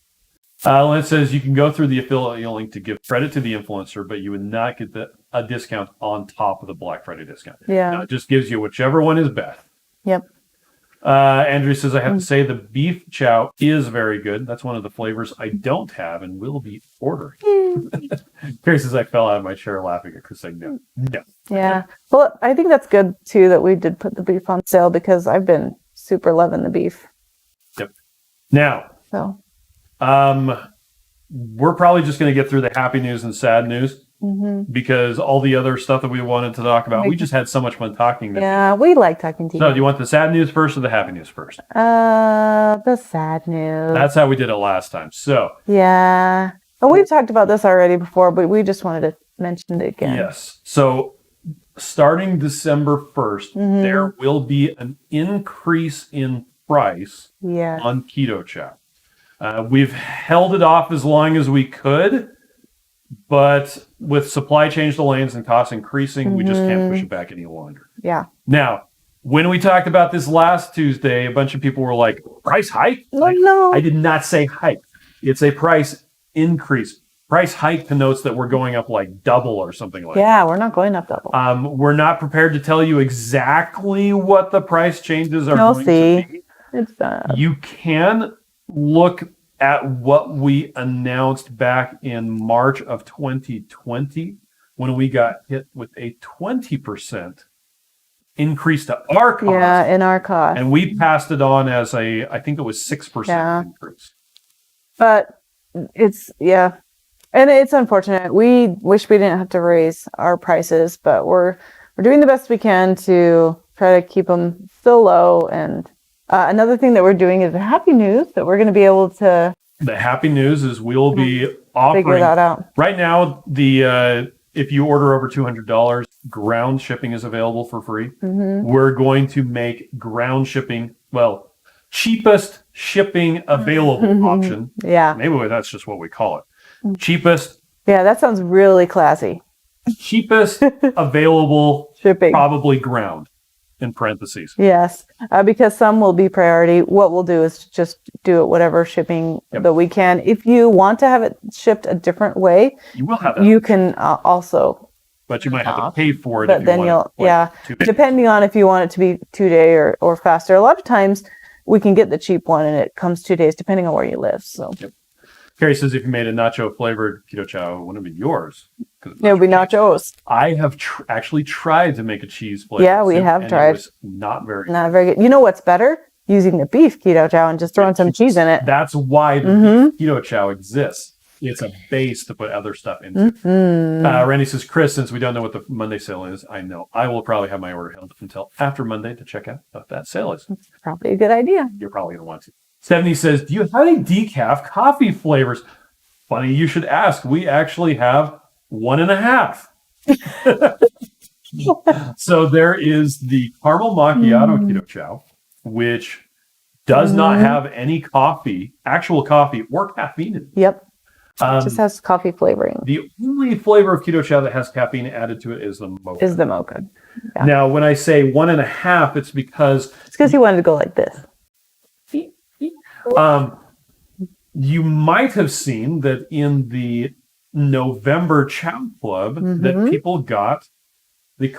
Lynn says, you can go through the affiliate link to give credit to the influencer, but you would not get a discount on top of the Black Friday discount. Yeah. No, it just gives you whichever one is best. Yep. Andrew says, I have to say the beef chow is very good. That's one of the flavors I don't have and will be ordering. Carrie says, I fell out of my chair laughing at Chris saying no. No. Yeah. Well, I think that's good, too, that we did put the beef on sale because I've been super loving the beef. Yep. Now, So, we're probably just going to get through the happy news and sad news because all the other stuff that we wanted to talk about, we just had so much fun talking. yeah, we like talking to you. So, do you want the sad news first or the happy news first? The sad news. That's how we did it last time. So, Yeah. Oh, we've talked about this already before, but we just wanted to mention it again. yes. So, starting December 1st, there will be an increase in price Yeah. on Keto Chow. We've held it off as long as we could, but with supply chain delays and costs increasing, we just can't push it back any longer. Yeah. Now, when we talked about this last Tuesday, a bunch of people were like, price hike? No. I did not say hike. It's a price increase. Price hike connotes that we're going up like double or something like that. Yeah, we're not going up double. We're not prepared to tell you exactly what the price changes are going to be. It's You can look at what we announced back in March of 2020 when we got hit with a 20% increase to our cost. Yeah, in our cost. And we passed it on as I think it was 6% increase. But it's, yeah. And it's unfortunate. We wish we didn't have to raise our prices, but we're doing the best we can to try to keep them still low. And another thing that we're doing is the happy news that we're going to be able to The happy news is we'll be offering figure that out. right now. If you order over $200, ground shipping is available for free. We're going to make ground shipping, cheapest shipping available option. Yeah. Maybe that's just what we call it. Cheapest Yeah, that sounds really classy. available Shipping. probably ground in parentheses. Yes, because some will be priority. What we'll do is just do it whatever shipping that we can. If you want to have it shipped a different way, You will have that, you can also. but you might have to pay for it. But if then you you'll, want it, 2 days. depending on if you want it to be 2-day or faster. A lot of times we can get the cheap one and it comes 2 days depending on where you live. So Carrie says if you made a nacho flavored Keto Chow, it wouldn't be yours. it would be nachos. I have actually tried to make a cheese flavor. Yeah, we have tried. It was not very Not very good. You know what's better? Using the beef Keto Chow and just throwing some cheese in it. That's why the beef Keto Chow exists. It's a base to put other stuff into. Randy says, Chris, since we don't know what the Monday sale is, I know I will probably have my order held until after Monday to check out what that sale is. Probably a good idea. You're probably going to want to. Stephanie says, do you have any decaf coffee flavors? Funny you should ask. We actually have 1.5. So there is the caramel macchiato Keto Chow, which does not have any actual coffee or caffeine in it. Yep. Just has coffee flavoring. The only flavor of Keto Chow that has caffeine added to it is the mocha. Yeah. Now, when I say 1.5, it's because he wanted to go like this. you might have seen that in the November Chow Club that people got the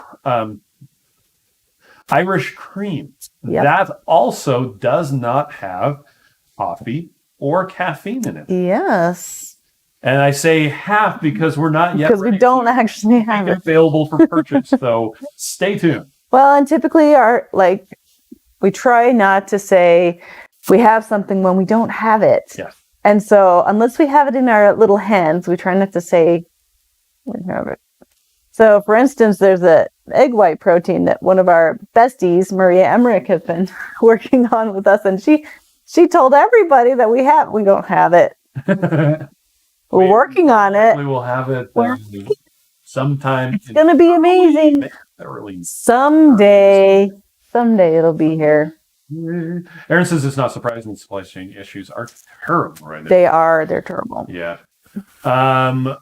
Irish cream. Yep. That also does not have coffee or caffeine in it. Yes. And I say half because we're not yet Because we don't actually have make it it. available for purchase. So stay tuned. Well, and typically we try not to say we have something when we don't have it. Yes. And so unless we have it in our little hands, we try not to say we have it. So for instance, there's an egg white protein that one of our besties, Maria Emmerich, has been working on with us. And she told everybody that we don't have it. We're working on it. We will have it sometime. It's going to be amazing. Early. Someday it'll be here. Aaron says it's not surprising supply chain issues are terrible right now. They're terrible. Yeah.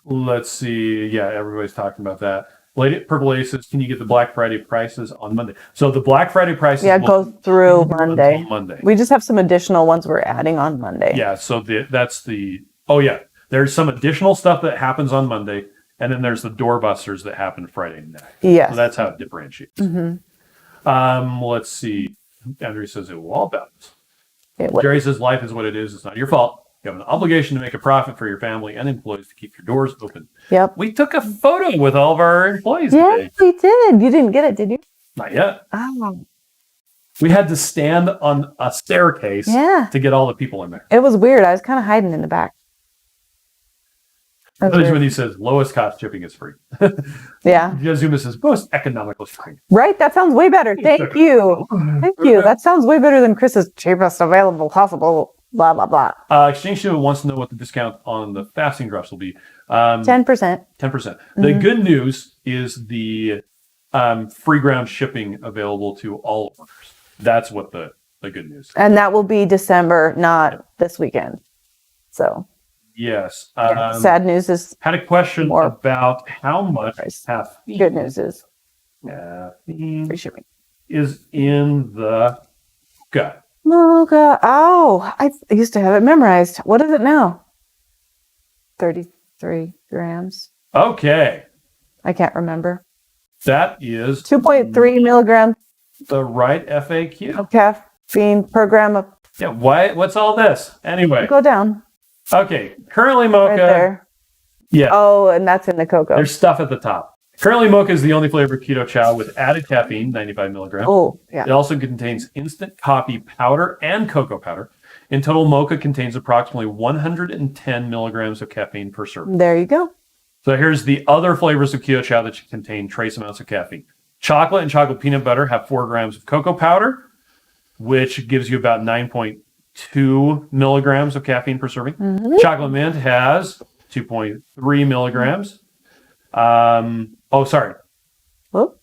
Let's see. Yeah, everybody's talking about that. Purple Ace says, can you get the Black Friday prices on Monday? So the Black Friday prices go through Monday. Until Monday. We just have some additional ones we're adding on Monday. Yeah, so there's some additional stuff that happens on Monday, and then there's the doorbusters that happen Friday night. Yes. So that's how it differentiates. Let's see. Andrew says it will all balance. Jerry says life is what it is. It's not your fault. You have an obligation to make a profit for your family and employees to keep your doors open. Yep. We took a photo with all of our employees today. We did. You didn't get it, did you? Not yet. Oh. We had to stand on a staircase to get all the people in there. It was weird. I was kind of hiding in the back. When he says lowest cost shipping is free. Yeah. Yazuma says most economical shipping. Right? That sounds way better. Thank you. Thank you. That sounds way better than Chris's cheapest available possible. Blah, blah, blah. Exchange Show wants to know what the discount on the fasting drops will be. 10%. 10%. The good news is the free ground shipping available to all orders. That's what the good news is. And that will be December, not this weekend. So. Yes. Sad news is. Had a question about how much caffeine. Good news is. Caffeine free shipping is in the gut. Mocha. Oh, I used to have it memorized. What is it now? 33 grams. Okay. I can't remember. That is 2.3 milligrams. The right FAQ. Of caffeine per gram of. Yeah. What's all this? Anyway. Go down. Okay. Currently mocha. Right there. Yeah. Oh, and that's in the cocoa. There's stuff at the top. Currently, mocha is the only flavor of Keto Chow with added caffeine, 95 milligrams. Oh, yeah. It also contains instant coffee powder and cocoa powder. In total, mocha contains approximately 110 milligrams of caffeine per serving. There you go. So here's the other flavors of Keto Chow that contain trace amounts of caffeine. Chocolate and chocolate peanut butter have 4 grams of cocoa powder, which gives you about 9.2 milligrams of caffeine per serving. Mm-hmm. Chocolate mint has 2.3 milligrams. Sorry. Whoop.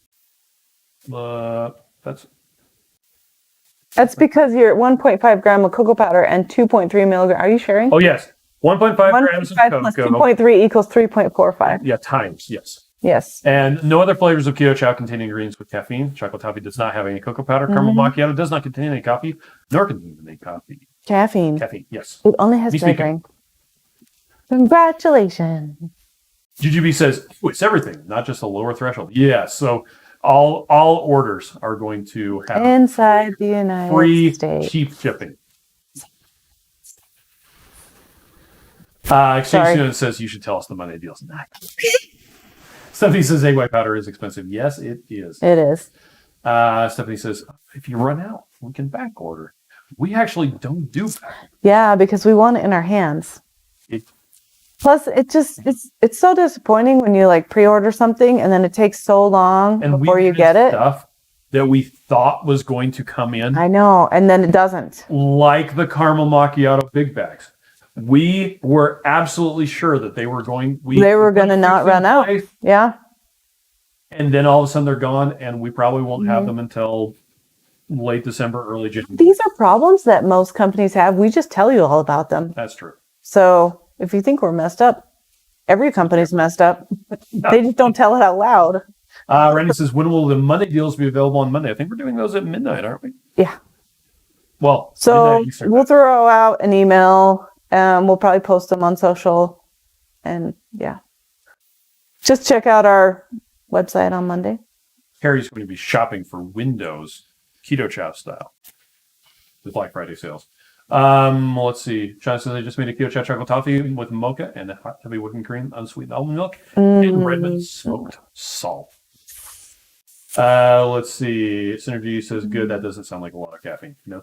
That's because you're 1.5 gram of cocoa powder and 2.3 milligram. Are you sharing? Oh, yes. 1.5 grams of cocoa. Plus 2.3 equals 3.45. Yeah, times, yes. Yes. And no other flavors of Keto Chow contain ingredients with caffeine. Chocolate toffee does not have any cocoa powder. Caramel macchiato does not contain any coffee, nor contain any coffee. Caffeine. Caffeine, yes. It only has flavoring. Congratulations. GGB says, it's everything, not just a lower threshold. Yeah, so all orders are going to have inside the United States. Cheap shipping. Exchange Student says you should tell us the Monday deals. Stephanie says egg white powder is expensive. Yes, it is. It is. Stephanie says if you run out, we can back order. We actually don't do back. Yeah, because we want it in our hands. Plus, it's so disappointing when you like pre-order something and then it takes so long before you get it. Stuff that we thought was going to come in. I know, and then it doesn't. Like the caramel macchiato big bags. We were absolutely sure that they were going. They were going to not run out. Yeah. And then all of a sudden they're gone, and we probably won't have them until late December, early January. These are problems that most companies have. We just tell you all about them. That's true. So if you think we're messed up, every company's messed up. They just don't tell it out loud. Randy says, when will the Monday deals be available on Monday? I think we're doing those at midnight, aren't we? Yeah. Well, so we'll throw out an email. We'll probably post them on social. And yeah. Just check out our website on Monday. Harry's going to be shopping for Windows Keto Chow style. The Black Friday sales. Let's see. Sean says I just made a Keto Chow chocolate toffee with mocha and hot heavy whipping cream, unsweetened almond milk, and Redmond smoked salt. Let's see. Synergy says good. That doesn't sound like a lot of caffeine. No.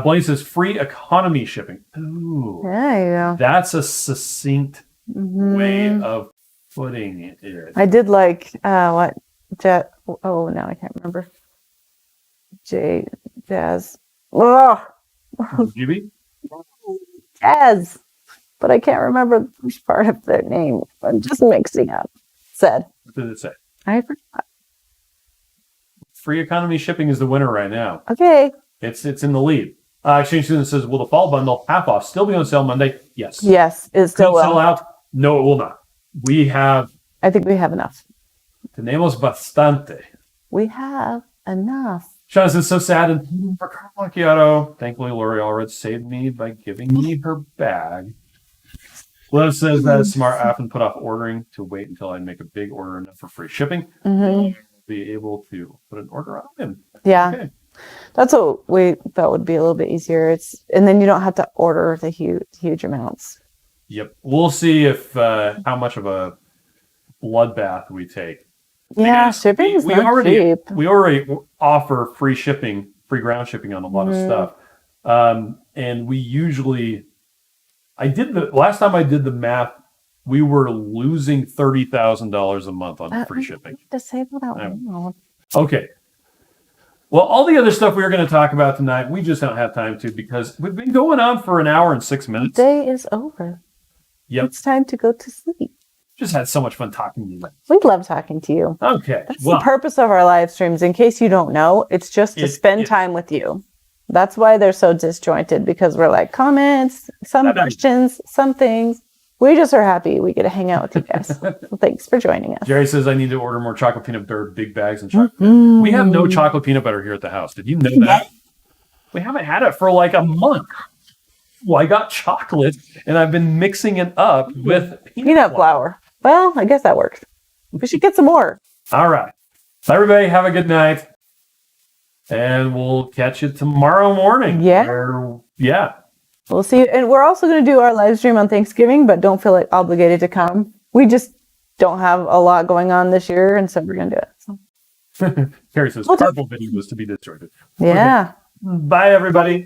Blaine says free economy shipping. Ooh. There you go. That's a succinct way of putting it. I did like what Jet. Oh, now I can't remember. Jazz. Oh. GB? Jazz. But I can't remember which part of their name. I'm just mixing up. Said. What did it say? I forgot. Free economy shipping is the winner right now. Okay. It's in the lead. Exchange Student says, will the fall bundle half off still be on sale Monday? Yes. Yes, it still Could sell will. out? No, it will not. We have I think we have enough. tenemos bastante. We have enough. Sean says, so sad and for caramel macchiato. Thankfully, L'Oreal Red saved me by giving me her bag. Liz says that is smart. I often put off ordering to wait until I make a big order enough for free shipping. Mm-hmm. Be able to put an order on in. Yeah. Okay. That's what we thought would be a little bit easier. And then you don't have to order the huge amounts. Yep. We'll see if how much of a bloodbath we take. Yeah, Because shipping is not cheap. We already offer free shipping, free ground shipping on a lot of stuff. And we usually, last time I did the math, we were losing $30,000 a month on free shipping. To say that out loud. Okay. Well, all the other stuff we were going to talk about tonight, we just don't have time to because we've been going on for an hour and 6 minutes. The day is over. Yep. It's time to go to sleep. Just had so much fun talking to you. We love talking to you. Okay. That's the purpose of our live streams. In case you don't know, it's just to spend time with you. That's why they're so disjointed, because we're like comments, some questions, some things. We just are happy we get to hang out with you guys. So thanks for joining us. Jerry says I need to order more chocolate peanut butter, big bags, and chocolate. We have no chocolate peanut butter here at the house. Did you know that? We haven't had it for like a month. Well, I got chocolate, and I've been mixing it up with peanut flour. Well, I guess that works. We should get some more. All right. Everybody have a good night. And we'll catch you tomorrow morning. Yeah. We'll see you. And we're also going to do our live stream on Thanksgiving, but don't feel like obligated to come. We just don't have a lot going on this year, and so we're going to do it. So. Carrie says, purple video was to be distorted. Yeah. Okay. Bye, everybody.